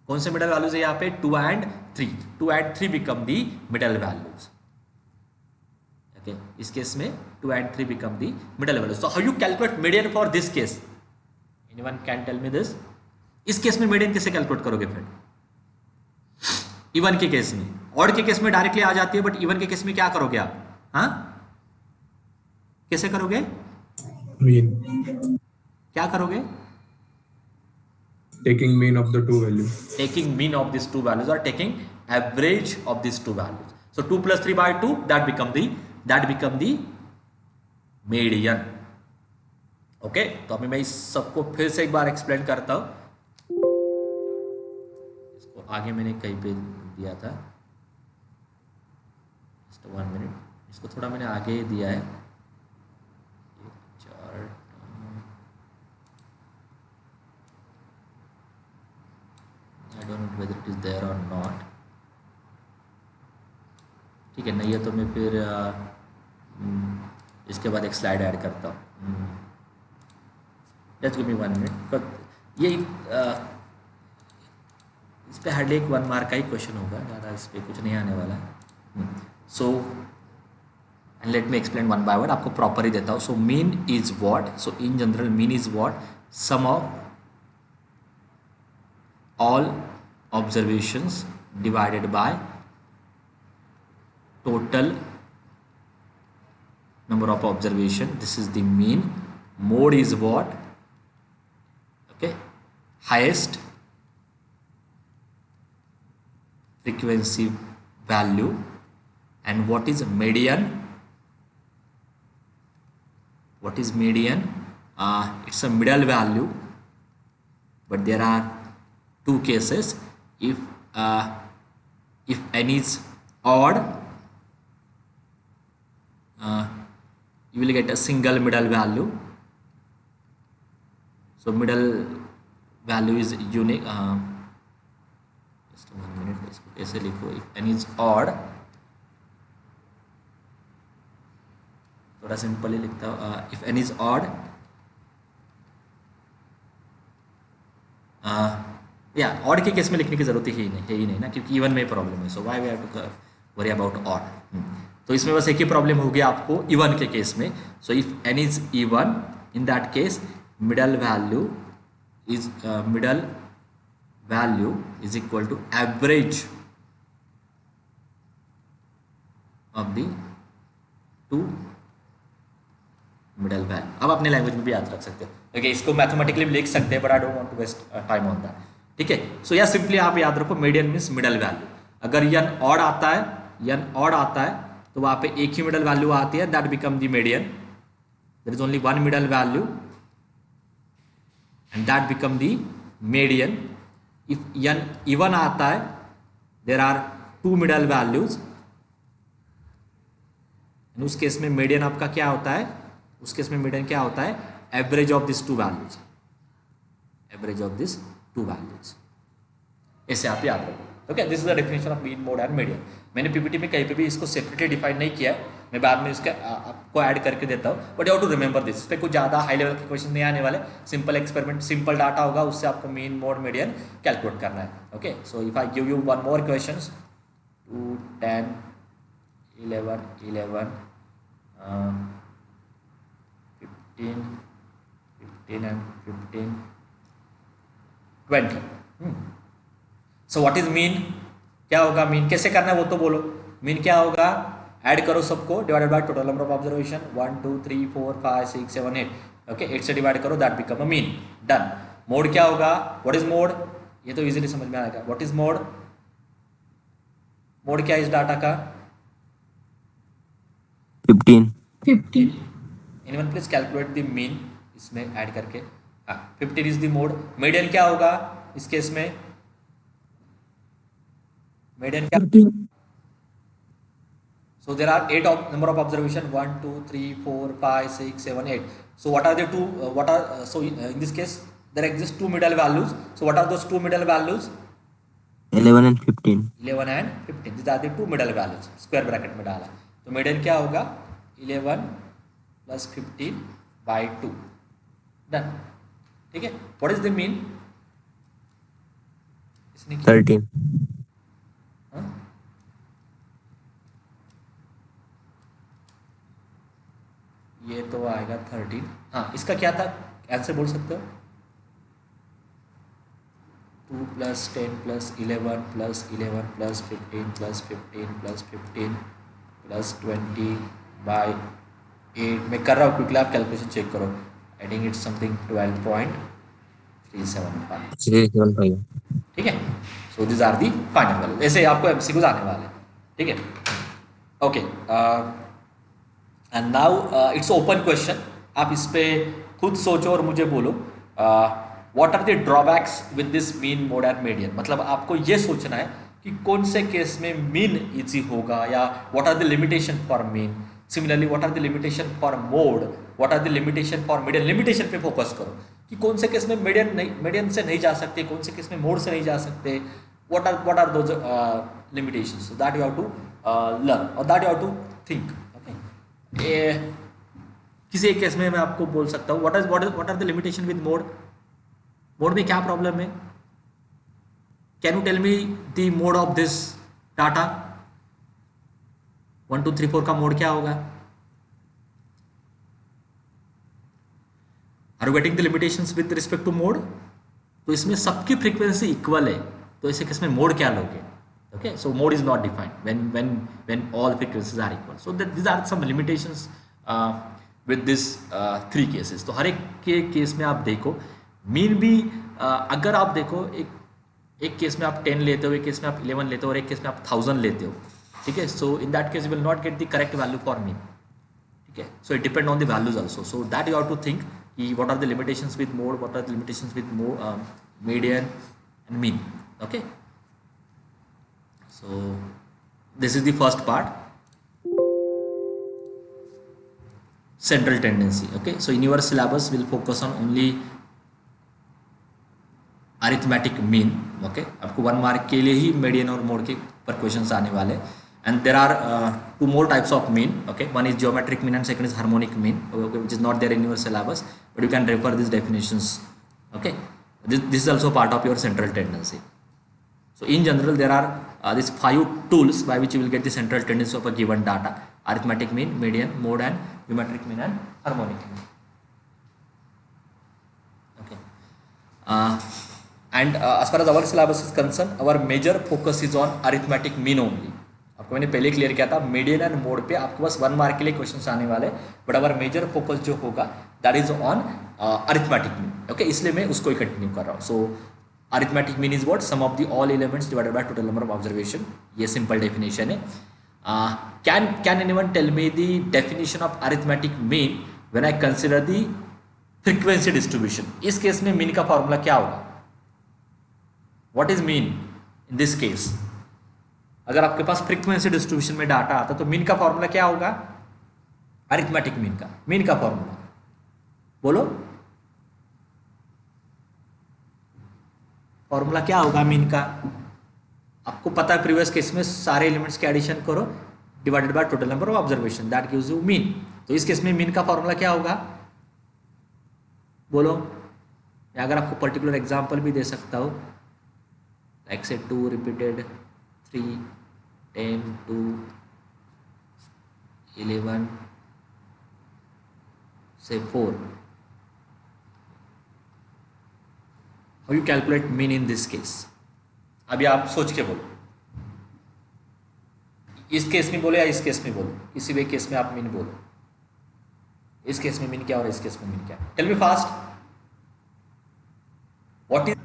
कौन से मिडल वैल्यूज है यहाँ पे? 2 and 3. 2 and 3 become the middle values. Okay, इस केस में 2 and 3 become the middle values. So how you calculate median for this case? Anyone can tell me this? इस case में median कैसे कैलकुलेट करोगे फिर? इवन के केस में. Odd के केस में डायरेक्टली आ जाती है, बट इवन के केस में क्या करोगे आप? हाँ, कैसे करोगे? Mean. क्या करोगे? Taking mean of the two values. Taking mean of these two values or taking average of these two values. So 2 plus 3 by 2, that become the median. Okay, तो अभी मैं इस सबको फिर से एक बार एक्सप्लेन करता हूं. इसको आगे मैंने कहीं पे दिया था. Just 1 minute. इसको थोड़ा मैंने आगे दिया है. I don't know whether it is there or not. ठीक है, नहीं है तो मैं फिर इसके बाद एक स्लाइड ऐड करता हूँ. Just give me 1 minute. ये इस पे हार्डली एक 1 मार्क का ही क्वेश्चन होगा, ज़्यादा इस पर कुछ नहीं आने वाला. So and let me explain one by one. आपको प्रॉपर ही देता हूँ. So mean is what? So in general mean is what? Sum of all observations divided by total number of observation. This is the mean. Mode is what? Okay, highest frequency value. And what is median? What is median? It's a middle value, but there are two cases. If n is odd, you will get a single middle value. So middle value is unique. Just 1 minute. इसको कैसे लिखो? If n is odd, थोड़ा simple ही लिखता हूँ. If n is odd, या odd के case में लिखने की जरूरत ही नहीं ना, क्योंकि इवन में प्रॉब्लम है. So why we have to worry about odd? तो इसमें बस एक ही प्रॉब्लम होगी आपको इवन के केस में. So if n is even, in that case middle value is equal to average of the two middle value. अब अपने लैंग्वेज में भी याद रख सकते हो. ओके, इसको मैथमेटिकली भी लिख सकते हैं, but I don't want to waste time on that. ठीक है. सो या सिंपली आप याद रखो, मीडियन मीन्स मिडल वैल्यू. अगर यन ऑड आता है तो वहां पे एक ही मिडल वैल्यू आती है, that become the median. There is only one middle value and that become the median. If n even आता है, देयर आर 2 मिडल वैल्यूज. उस केस में मीडियन आपका क्या होता है? उस केस में मीडियन क्या होता है? Average of this 2 values. Average of this 2 values. ऐसे आप याद रखो. Okay, this is the definition of mean, mode and median. मैंने पीपीटी में कहीं पे भी इसको सेपरेटली डिफाइन नहीं किया है, मैं बाद में इसका आपको ऐड करके देता हूँ. But you have to remember this. इस पर कुछ ज़्यादा हाई लेवल के क्वेश्चन नहीं आने वाले. सिंपल एक्सपेरिमेंट, सिंपल डाटा होगा, उससे आपको मीन, मोड, मीडियन कैलकुलेट करना है. Okay, so if I give you one more question, 2, 10, 11, 15 and 15, 20. So what is mean? क्या होगा मीन? कैसे करना है वो तो बोलो. मीन क्या होगा? ऐड करो सबको, divided by total number of observation. 1 2 3 4 5 6 7 8. Okay, 8 से डिवाइड करो, that become a mean. Done. Mode क्या होगा? What is mode? ये तो इजीली समझ में आएगा. What is mode? मोड क्या है इस डाटा का? 15. 50. Anyone please calculate the mean इसमें ऐड करके. 15 इज द मोड. मीडियन क्या होगा इस केस में? मीडियन क्या? So there are number of observation 1, 2, 3, 4, 5, 6, 7, 8. So what are the two? In this case there exist two middle values. So what are those two middle values? 11 and 15. 11 and 15. These are the two middle values. Square bracket में डाला. तो median क्या होगा? 11 plus 15 by 2. Done. ठीक है? What is the mean? 13. हाँ? ये तो आएगा 13. हाँ, इसका क्या था? आंसर बोल सकते हो? 2 plus 10 plus 11 plus 11 plus 15 plus 15 plus 15 plus 20 by 8. मैं कर रहा हूँ, क्विकली आप कैलकुलेशन चेक करो. I think it's something 12.375. 375. ठीक है. So this are the final value. ऐसे आपको एमसीक्यूज आने वाले हैं. ठीक है. Okay. And now it's open question. आप इस पे खुद सोचो और मुझे बोलो. What are the drawbacks with this mean, mode and median. मतलब आपको ये सोचना है कि कौन से केस में मीन इजी होगा, या what are the limitation for mean. Similarly what are the limitation for mode, what are the limitation for median. Limitation पे फोकस करो कि कौन से केस में मीडियन से नहीं जा सकते, कौन से केस में मोड से नहीं जा सकते. What are those limitations. So that you have to learn और that you have to think. Okay. किसी एक केस में मैं आपको बोल सकता हूँ what are the limitation with mode. Mode में क्या प्रॉब्लम है? Can you tell me the mode of this data. 1 2 3 4 का मोड क्या होगा? Are you getting the limitations with respect to mode. तो इसमें सबकी फ्रीक्वेंसी इक्वल है, तो ऐसे केस में मोड क्या लोगे? Okay. So mode is not defined when all frequencies are equal. So that these are some limitations with this 3 cases. तो हर एक के केस में आप देखो मीन भी अगर आप देखो एक केस में आप 10 लेते हो, एक केस में आप 11 लेते हो और एक केस में आप 1000 लेते हो. ठीक है. So in that case you will not get the correct value for mean. ठीक है. So it depend on the values also. So that you have to think कि what are the limitations with mode, what are the limitations with median and mean. Okay. So this is the first part, central tendency. Okay, so in your syllabus we'll focus on only arithmetic mean. Okay, आपको 1 mark के लिए ही median और mode के पर questions आने वाले. And there are 2 more types of mean. Okay, one is geometric mean and second is harmonic mean, okay, which is not there in your syllabus, but you can refer these definitions. Okay, this is also part of your central tendency. So in general there are these 5 tools by which you will get the central tendency of a given data: arithmetic mean, median, mode, and geometric mean and harmonic mean. Okay. And as far as our syllabus is concerned, our major focus is on arithmetic mean only. आपको मैंने पहले clear किया था median and mode पे आपको बस 1 mark के लिए क्वेश्चंस आने वाले, बट अवर मेजर फोकस जो होगा that is on arithmetic mean. Okay, इसलिए मैं उसको ही कंटिन्यू कर रहा हूँ. So arithmetic mean is what? Sum of the all elements divided by total number of observation. ये सिंपल डेफिनेशन है. Can anyone tell me the definition of arithmetic mean when I consider the frequency distribution. इस case में mean का formula क्या होगा? What is mean in this case? अगर आपके पास frequency distribution में डाटा आता तो मीन का फॉर्मूला क्या होगा? अरिथमेटिक मीन का फॉर्मूला बोलो. फॉर्मूला क्या होगा मीन का? आपको पता है प्रीवियस केस में सारे एलिमेंट्स के एडिशन करो divided by total number of observation, that gives you mean. तो इस केस में मीन का फॉर्मूला क्या होगा बोलो. या अगर आपको पर्टिकुलर एग्जांपल भी दे सकता हूँ, लाइक से 2 रिपीटेड, 3, 10, 2, 11 से 4. How you calculate mean in this case? अभी आप सोच के बोलो. इस केस में बोलो या इस केस में बोलो, किसी भी केस में आप मीन बोलो. इस केस में मीन क्या और इस केस में मीन क्या? Tell me fast. What is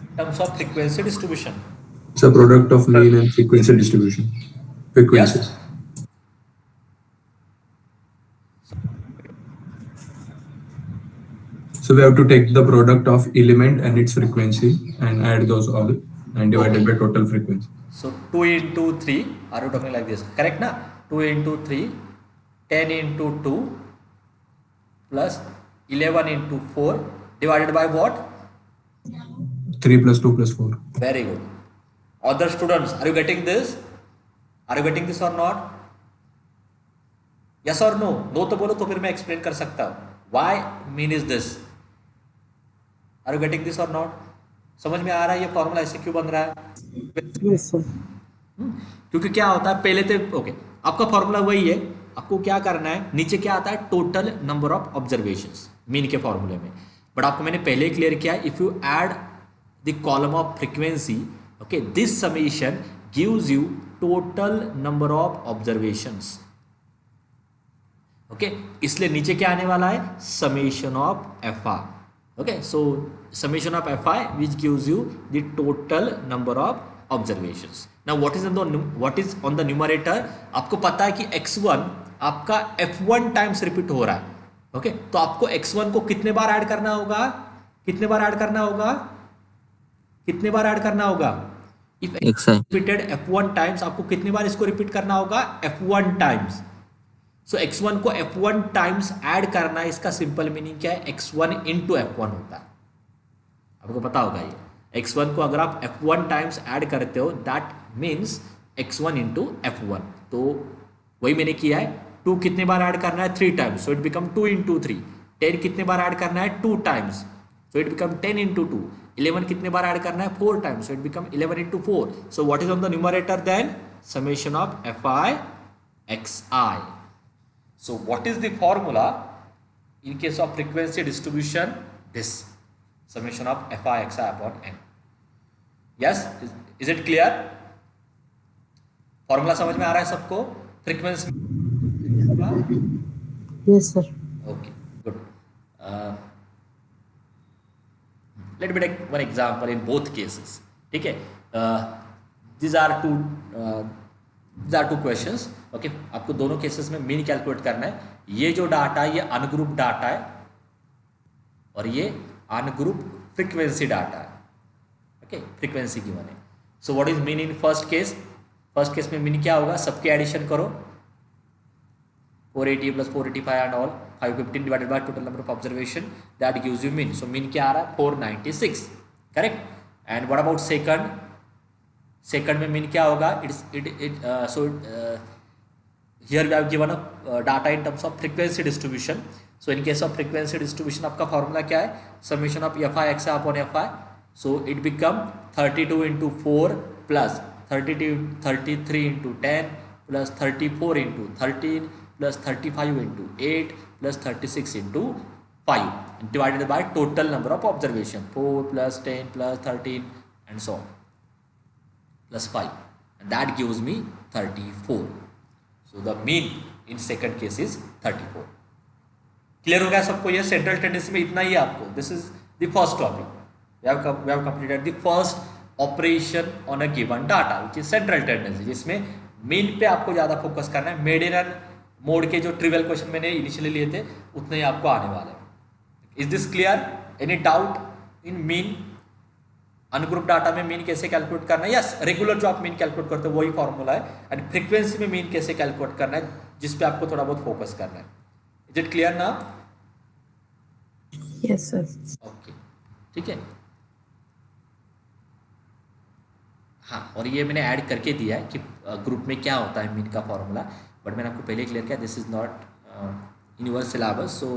in terms of frequency distribution? It's a product of mean and frequency distribution. Frequency. Yes. So we have to take the product of element and its frequency and add those all and divide it by total frequency. So 2 into 3, are you talking like this? Correct na? 2 into 3, 10 into 2 plus 11 into 4 divided by what? 3 plus 2 plus 4. Very good. Other students, are you getting this? Are you getting this or not? Yes or no? No तो बोलो तो फिर मैं explain कर सकता हूँ. Why mean is this? Are you getting this or not? समझ में आ रहा है ये फॉर्मूला ऐसे क्यों बन रहा है? Yes, sir. क्योंकि क्या होता है पहले तो ओके आपका फॉर्मूला वही है. आपको क्या करना है, नीचे क्या आता है, total number of observations mean के फॉर्मूले में. बट आपको मैंने पहले ही क्लियर किया, if you add the column of frequency, okay, this summation gives you total number of observations. Okay, इसलिए नीचे क्या आने वाला है, summation of f I. Okay, so summation of f I which gives you the total number of observations. Now what is on the numerator. आपको पता है कि x1 आपका f1 टाइम्स रिपीट हो रहा है. ओके, तो आपको x1 को कितने बार ऐड करना होगा, कितने बार ऐड करना होगा, कितने बार ऐड करना होगा. If XI. Repeated f1 times, आपको कितने बार इसको रिपीट करना होगा, f1 टाइम्स. सो x1 को f1 टाइम्स ऐड करना है, इसका सिंपल मीनिंग क्या है, x1 इंटू f1 होता है. आपको पता होगा ये x1 को अगर आप f1 टाइम्स ऐड करते हो that means x1 into f1. तो वही मैंने किया है. 2 कितने बार ऐड करना है, 3 times, so it become 2 into 3. 10 कितने बार ऐड करना है, 2 times, so it become 10 into 2. 11 कितने बार ऐड करना है, 4 times, so it become 11 into 4. So what is on the numerator then, summation of f i x i. So what is the formula in case of frequency distribution? This summation of fi xi upon n. Yes, is it clear? Formula समझ में आ रहा है सबको, frequency. Yes, sir. Okay, good. Let me take one example in both cases. ठीक है, these are two questions. Okay, आपको दोनों cases में मीन कैलकुलेट करना है. ये जो डाटा है ये अनग्रुप डाटा है और ये अनग्रुप फ्रीक्वेंसी डाटा है. ओके, फ्रीक्वेंसी की माने. सो what is mean in first case. First case में मीन क्या होगा, सबके एडिशन करो, 480 plus 485 and all 515 divided by total number of observation, that gives you mean. So mean क्या आ रहा है, 496. Correct. And what about second. Second में मीन क्या होगा, here we have given a data in terms of frequency distribution. So in case of frequency distribution आपका formula क्या है, summation of fi xi upon fi. So it become 32 into 4 plus 33 into 10 plus 34 into 13 plus 35 into 8 plus 36 into 5 divided by total number of observation, 4 plus 10 plus 13 and so on plus 5, and that gives me 34. So the mean in second case is 34. Clear हो गया सबको, ये central tendency में इतना ही आपको. This is the first topic. We have completed the first operation on a given data which is central tendency, जिसमें mean पे आपको ज़्यादा फोकस करना है. मेडियन मोड के जो ट्रिवियल क्वेश्चन मैंने इनिशियली लिए थे उतने ही आपको आने वाले हैं. Is this clear? Any doubt in mean? Ungroup data में मीन कैसे कैलकुलेट करना है? यस, रेगुलर जो आप मीन कैलकुलेट करते हो वही फॉर्मूला है. एंड फ्रीक्वेंसी में मीन कैसे कैलकुलेट करना है, जिस पे आपको थोड़ा बहुत फोकस करना है. इज इट क्लियर ना? Yes, sir. ओके, ठीक है. हाँ, और ये मैंने ऐड करके दिया है कि ग्रुप में क्या होता है मीन का फॉर्मूला, बट मैंने आपको पहले क्लियर किया this is not in your syllabus. So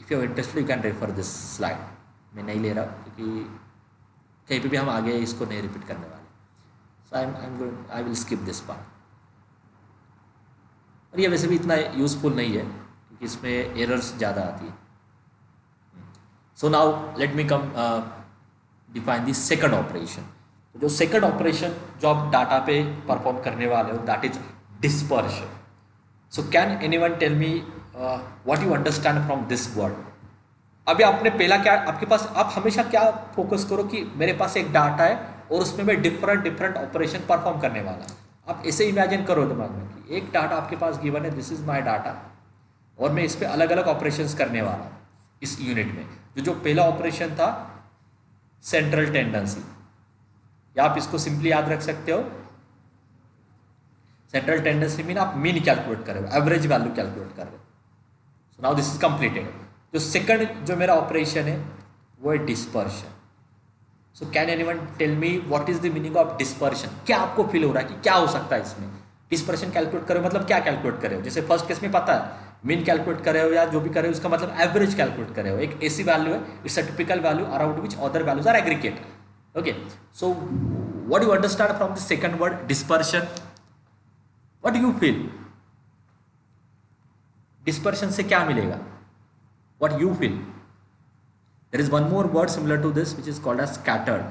if you are interested you can refer this slide. मैं नहीं ले रहा क्योंकि कहीं पे भी हम आगे इसको नहीं रिपीट करने वाले. So I will skip this part. और ये वैसे भी इतना यूजफुल नहीं है क्योंकि इसमें एरर्स ज़्यादा आती है. So now let me come define the second operation. तो जो सेकंड ऑपरेशन जो आप डाटा पे परफॉर्म करने वाले हो that is dispersion. So can anyone tell me what you understand from this word. अभी आपने पहला क्या, आपके पास आप हमेशा क्या फोकस करो कि मेरे पास एक डाटा है और उसमें मैं डिफरेंट ऑपरेशन परफॉर्म करने वाला. आप ऐसे इमेजिन करो दिमाग में कि एक डाटा आपके पास गिवन है, दिस इज माय डाटा, और मैं इस पर अलग अलग ऑपरेशंस करने वाला हूँ इस यूनिट में. जो पहला ऑपरेशन था सेंट्रल टेंडेंसी, या आप इसको सिंपली याद रख सकते हो सेंट्रल टेंडेंसी मीन आप मीन कैलकुलेट कर रहे हो, एवरेज वैल्यू कैलकुलेट कर रहे हो. So now this is completed. जो सेकंड जो मेरा ऑपरेशन है वो है dispersion. So can anyone tell me what is the meaning of dispersion? क्या आपको फील हो रहा है कि क्या हो सकता है इसमें? डिस्पर्शन कैलकुलेट करो मतलब क्या कैलकुलेट करे हो? जैसे फर्स्ट केस में पता है मीन कैलकुलेट करे हो या जो भी करे हो, उसका मतलब एवरेज कैलकुलेट करे हो. एक ऐसी वैल्यू है, it's a typical value around which other values are aggregate. Okay, so what you understand from the second word dispersion? What do you feel? Dispersion से क्या मिलेगा? What you feel? There is one more word similar to this which is called as scattered.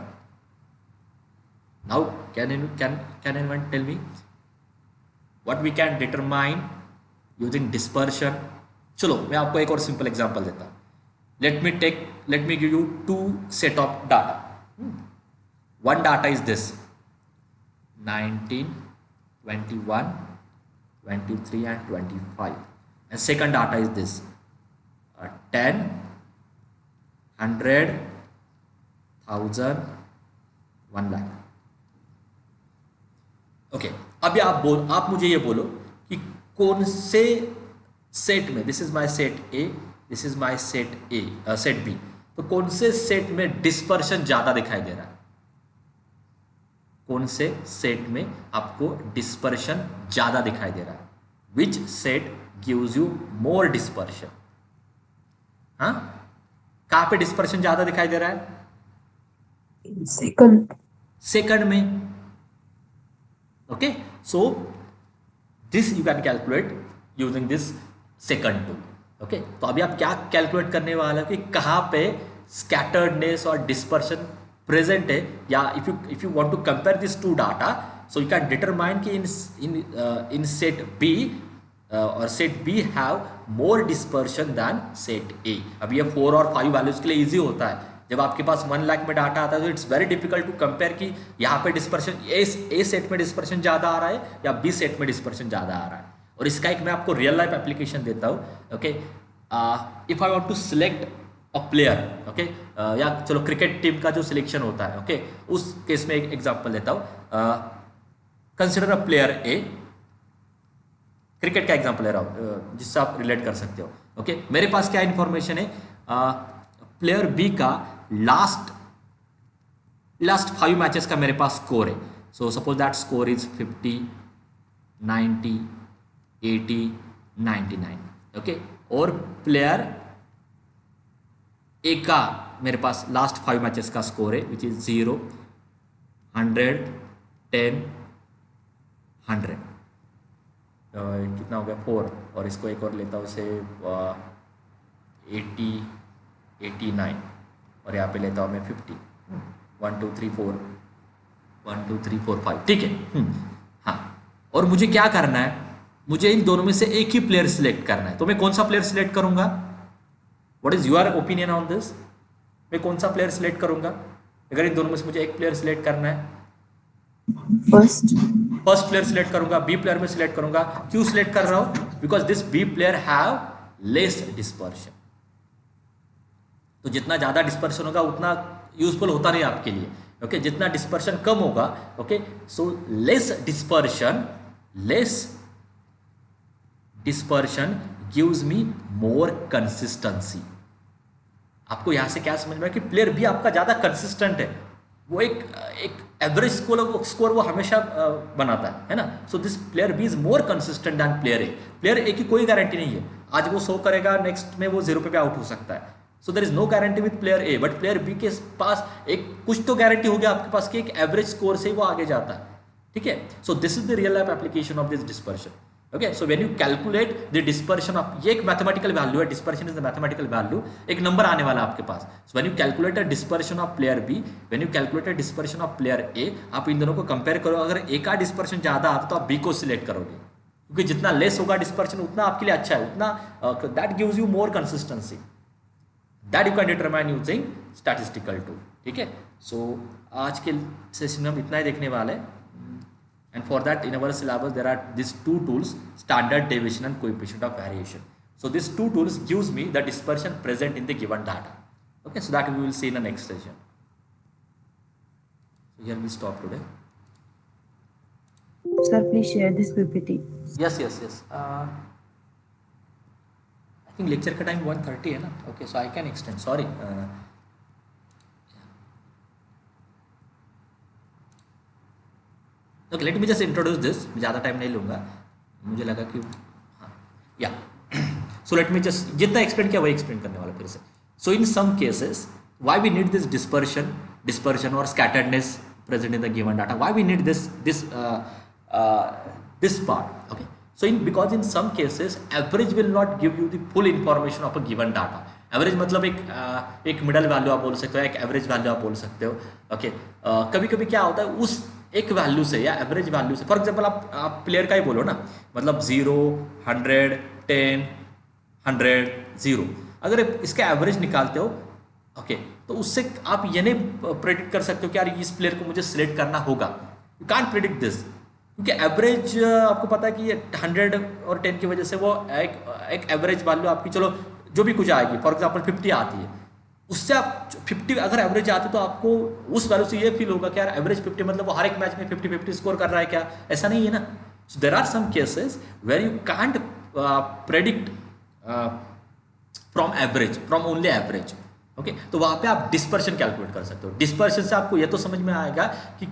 Now can anyone tell me what we can determine using dispersion? चलो मैं आपको एक और simple example देता हूँ. let me give you two set of data. One data is this 19, 21, 23 and 25, and second data is this 10, 100, 1000, 1 lakh. Okay, अभी आप मुझे ये बोलो कि कौन से सेट में, this is my set A, this is my set A, set B, तो कौन से सेट में डिस्पर्शन ज्यादा दिखाई दे रहा है? कौन से सेट में आपको डिस्पर्शन ज्यादा दिखाई दे रहा है? Which set gives you more dispersion? हाँ, कहां पे डिस्पर्शन ज्यादा दिखाई दे रहा है? सेकंड में. Okay, so this you can calculate using this second tool. Okay, तो अभी आप क्या कैलकुलेट करने वाले हो कि कहां पे स्कैटर्डनेस और डिस्पर्शन प्रेजेंट है, या if you want to compare this two data, so you can determine कि इन सेट बी और set B have more dispersion than set A. अब ये 4 और 5 वैल्यूज के लिए इजी होता है. जब आपके पास 1 लाख में डाटा आता है तो it's very difficult to compare कि यहाँ पे डिस्पर्शन ए सेट में डिस्पर्शन ज़्यादा आ रहा है या बी सेट में डिस्पर्शन ज़्यादा आ रहा है. और इसका एक मैं आपको रियल लाइफ एप्लीकेशन देता हूँ. Okay, if I want to select a player, okay, या चलो क्रिकेट टीम का जो सिलेक्शन होता है, ओके, उस केस में एक एग्जाम्पल देता हूँ. Consider a player A, cricket का एग्जांपल ले रहा हूँ जिससे आप रिलेट कर सकते हो. ओके, मेरे पास क्या इन्फॉर्मेशन है? प्लेयर बी का लास्ट 5 मैचेस का मेरे पास स्कोर है. So suppose that score is 50, 90, 80, 99. Okay, और प्लेयर ए का मेरे पास लास्ट 5 मैचेस का स्कोर है विच इज 0, 100, 10, 100. कितना हो गया? 4. और इसको एक और लेता हूँ उसे 80, 89, और यहाँ पे लेता हूँ मैं 50. 1 2 3 4, 1 2 3 4 5. ठीक है. हाँ, और मुझे क्या करना है? मुझे इन दोनों में से एक ही प्लेयर सिलेक्ट करना है. तो मैं कौन सा प्लेयर सिलेक्ट करूंगा? What is your opinion on this? मैं कौन सा प्लेयर सिलेक्ट करूंगा अगर इन दोनों में से मुझे एक प्लेयर सिलेक्ट करना है? फर्स्ट प्लेयर सिलेक्ट करूंगा, बी प्लेयर में सिलेक्ट करूंगा. क्यों सिलेक्ट कर रहा हूं? Because this B player have less dispersion. तो जितना ज्यादा डिस्पर्शन होगा उतना यूजफुल होता नहीं आपके लिए. ओके, जितना डिस्पर्शन कम होगा, okay, so less dispersion gives me मोर कंसिस्टेंसी. आपको यहां से क्या समझ में आया कि प्लेयर बी आपका ज्यादा कंसिस्टेंट है. वो एक एवरेज स्कोर वो हमेशा बनाता है ना. So this player B is more consistent than player A. Player A की कोई गारंटी नहीं है, आज वो 100 करेगा, नेक्स्ट में वो 0 पे आउट हो सकता है. So there is no guarantee with player A, but player B के पास एक कुछ तो गारंटी हो गया आपके पास कि एक एवरेज स्कोर से वो आगे जाता है. ठीक है, so this is the real life application of this dispersion. Okay, so when you calculate the dispersion of, ये एक मैथमेटिकल वैल्यू है, dispersion is the mathematical value, एक नंबर आने वाला है आपके पास. So when you calculate a dispersion of player B, when you calculate a dispersion of player A, आप इन दोनों को कंपेयर करो. अगर ए का डिस्पर्शन ज्यादा आता तो आप बी को सिलेक्ट करोगे, क्योंकि जितना लेस होगा डिस्पर्शन उतना आपके लिए अच्छा है, उतना that gives you more consistency. That you can determine using statistical tool. ठीक है, सो आज के सेशन में हम इतना ही देखने वाले हैं. And for that, in our syllabus, there are these 2 tools: standard deviation and coefficient of variation. So these 2 tools gives me the dispersion present in the given data. Okay, so that we will see in the next session. So here we stop today. Sir, please share this PPT. Yes yes yes, I think lecture का time 1:30 है ना. Okay, so I can extend, sorry. Okay, let me just introduce this. ज़्यादा time नहीं लूँगा, मुझे लगा कि हाँ या सो लेट मी जस्ट जितना एक्सप्लेन किया वही एक्सप्लेन करने वाला फिर से. So in some cases why we need this dispersion और scatteredness present in the given data. Why we need this part? Okay, so because in some cases average will not give you the full information of a given data. Average मतलब एक middle value आप बोल सकते हो, एक average value आप बोल सकते हो. ओके, कभी कभी क्या होता है उस एक वैल्यू से या एवरेज वैल्यू से, फॉर एग्जांपल आप प्लेयर का ही बोलो ना, मतलब 0, 100, 10, 100, 0, अगर इसका एवरेज निकालते हो ओके, तो उससे आप ये नहीं प्रेडिक्ट कर सकते हो कि यार इस प्लेयर को मुझे सिलेक्ट करना होगा. यू कांट प्रेडिक्ट दिस, क्योंकि एवरेज आपको पता है कि ये 100 और 10 की वजह से वो एक एवरेज वैल्यू आपकी, चलो जो भी कुछ आएगी, फॉर एग्जांपल 50 आती है, उससे आप 50 अगर एवरेज आती है तो आपको उस वैल्यू से ये फील होगा कि यार एवरेज 50 मतलब वो हर एक मैच में 50-50 स्कोर कर रहा है क्या, ऐसा नहीं है ना. So there are some cases where you can't predict from average, from only average. Okay, तो वहाँ पे आप डिस्पर्शन कैलकुलेट कर सकते हो. डिस्पर्शन से आपको ये तो समझ में आएगा कि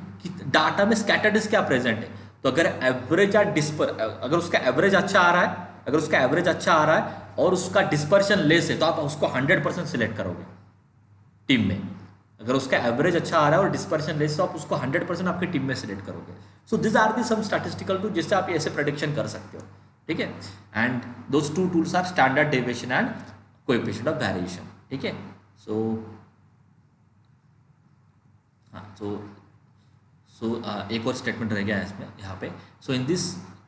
डाटा में स्कैटर्डनेस क्या प्रेजेंट है. तो अगर एवरेज या अगर उसका एवरेज अच्छा आ रहा है, अगर उसका एवरेज अच्छा आ रहा है और उसका डिस्पर्शन लेस है, तो आप उसको 100% सिलेक्ट करोगे टीम में. अगर उसका एवरेज अच्छा आ रहा है और डिस्पर्शन लेस, तो आप उसको 100% आपकी टीम में सिलेक्ट करोगे. So this are the some statistical tool जिससे आप ऐसे प्रेडिक्शन कर सकते हो. ठीक है, and those two tools are standard deviation and coefficient of variation. ठीक है, सो हाँ, सो एक और स्टेटमेंट रह गया है इसमें यहाँ पे. So in this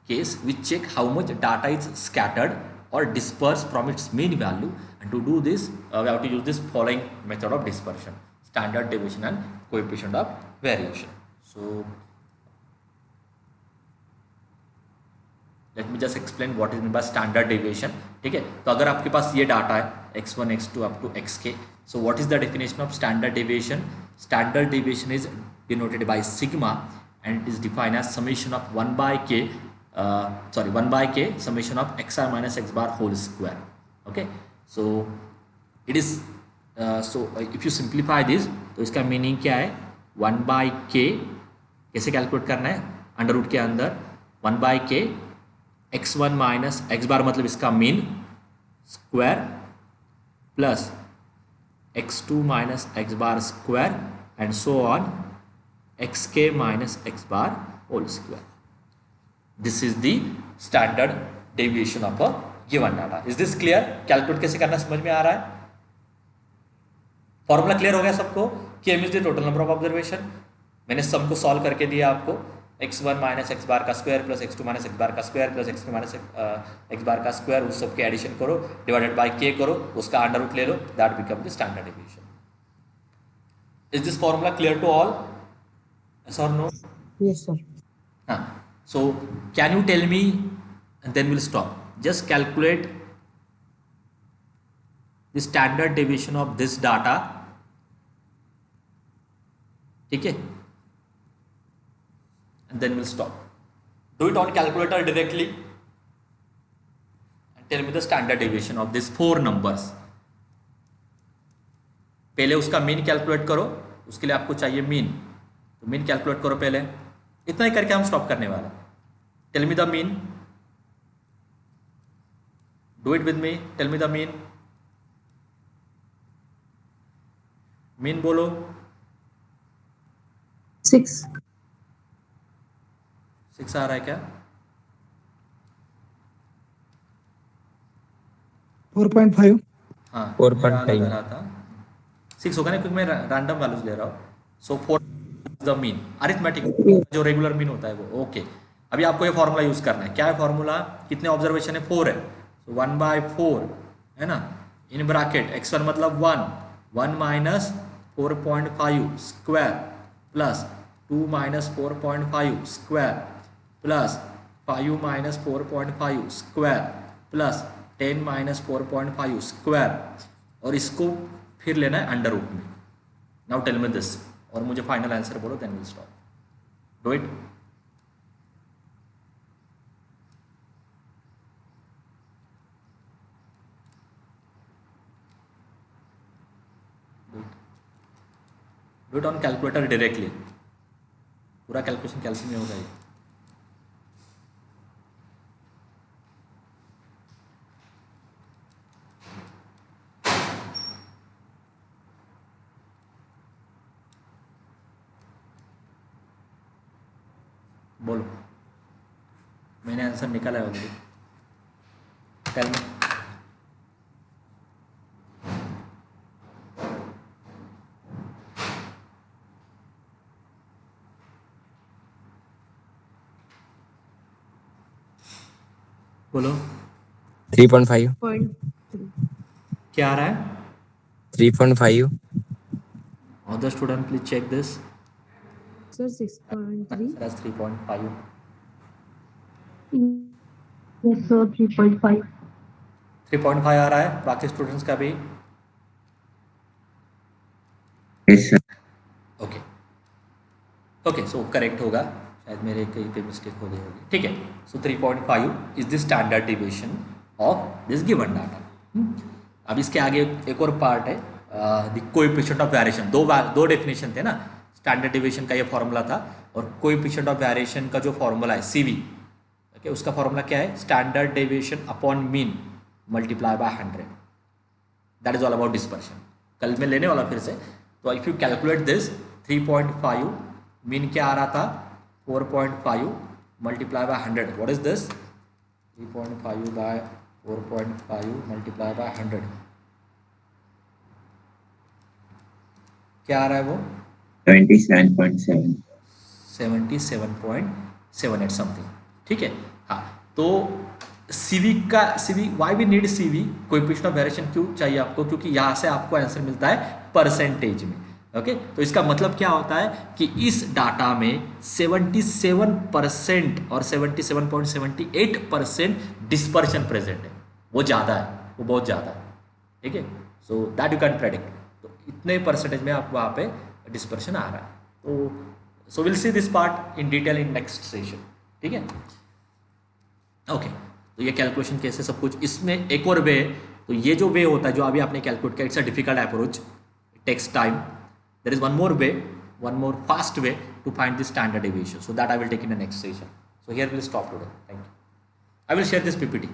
case we check how much data is scattered और disperse from its mean value, and to do this we have to use this following method of dispersion, standard deviation and coefficient of variation. So let me just explain what is mean by standard deviation. ठीक है, तो अगर आपके पास ये data है x1, x2 up to xk, so what is the definition of standard deviation? Standard deviation is denoted by sigma and it is defined as summation of 1 by k summation of xi minus x bar whole square. Okay, so it is so if you simplify this, तो इसका meaning क्या है, 1 by k कैसे calculate करना है, under root के अंदर 1 by k x1 minus x bar मतलब इसका mean square plus x2 minus x bar square and so on xk minus x bar whole square. This is the standard deviation of a given data. Is this clear? Calculate कैसे करना समझ में आ रहा है? Formula clear हो गया सबको कि m is the total number of observation. मैंने सम को सॉल्व करके दिया आपको, x1 माइनस x बार का square plus x2 minus x बार का square plus x3 minus x बार का स्क्वायर, उस सब के एडिशन करो, डिवाइडेड बाय k करो, उसका अंडर रूट ले लो, that become the standard deviation. Is this formula clear to all? Yes और नो? Yes, sir. हाँ, so can you tell me and then will stop. Just calculate the standard deviation of this data. ठीक है, and then we'll stop. Do it on calculator directly and tell me the standard deviation of these 4 numbers. पहले उसका mean calculate करो, उसके लिए आपको चाहिए mean, तो मीन कैलकुलेट करो पहले. इतना ही करके हम स्टॉप करने वाले. Tell me the mean, do it with me, tell me the mean. Mean बोलो. 6. 6 आ रहा है क्या? 4.5. हाँ, 4.5 लग रहा था 6 होगा ना, क्योंकि मैं रैंडम वैल्यूज ले रहा हूँ. सो 4 द मीन, अरिथमेटिक जो रेगुलर मीन होता है वो. ओके, अभी आपको ये फॉर्मूला यूज करना है. क्या है फॉर्मूला? कितने ऑब्जर्वेशन है? 4 है, तो 1/4 है ना, इन ब्रैकेट x1 मतलब 1 minus 4.5 square plus 2 minus 4.5 square plus 5 minus 4.5 square plus 10 minus 4.5 square, और इसको फिर लेना है अंडर रूट में. नाउ टेल मी दिस, और मुझे फाइनल आंसर बोलो, then will stop. Do it. Do it on calculator directly, पूरा कैलकुलेशन कैलसी में होगा ये। बोलो, मैंने आंसर निकाला है ऑलरेडी। Tell me. बोलो 3.5. Point. क्या आ रहा है? 3.5. Other student please check this. Sir, 6.3. As 3.5. Yes, sir, 3.5. 3.5 आ रहा है बाकी स्टूडेंट्स का भी। Yes, sir. Okay okay, so correct होगा, शायद मेरे कहीं पे मिस्टेक हो गई होगी। ठीक है, सो 3.5 is the standard deviation of this given data. अब इसके आगे एक और पार्ट है, द कोएफिशिएंट ऑफ वेरिएशन। दो डेफिनेशन थे ना, स्टैंडर्ड डिविएशन का ये फॉर्मूला था और कोएफिशिएंट ऑफ वेरिएशन का जो फॉर्मूला है CV, ओके, उसका फॉर्मूला क्या है? Standard deviation upon mean multiply by 100। That is all about dispersion. कल मैं लेने वाला फिर से। तो if you calculate this 3.5 mean क्या आ रहा था? 4.5 multiply by 100। What is this? 3.5 by 4.5 multiply by 100 क्या आ रहा है वो? 27.7. 77.78 समथिंग। ठीक है, हाँ। तो CV why we need CV coefficient of variation क्यों चाहिए आपको? क्योंकि यहाँ से आपको आंसर मिलता है परसेंटेज में। ओके, तो इसका मतलब क्या होता है कि इस डाटा में 77% और 77.78% डिस्पर्शन प्रेजेंट है। वो ज़्यादा है, वो बहुत ज़्यादा है। ठीक है, सो दैट यू कैन प्रेडिक्ट। तो इतने परसेंटेज में आप वहाँ पे डिस्पर्शन आ रहा है। तो so will see this part in detail in next session. ठीक है, ओके। तो ये कैलकुलेशन कैसे सब कुछ, इसमें एक और वे, तो ये जो वे होता है जो अभी आपने कैलकुलेट किया, it's a difficult approach, it takes time. There is one more way, one more fast way to find the standard deviation, so that I will take in the next session. So here we'll stop today. Thank you. I will share this PPT.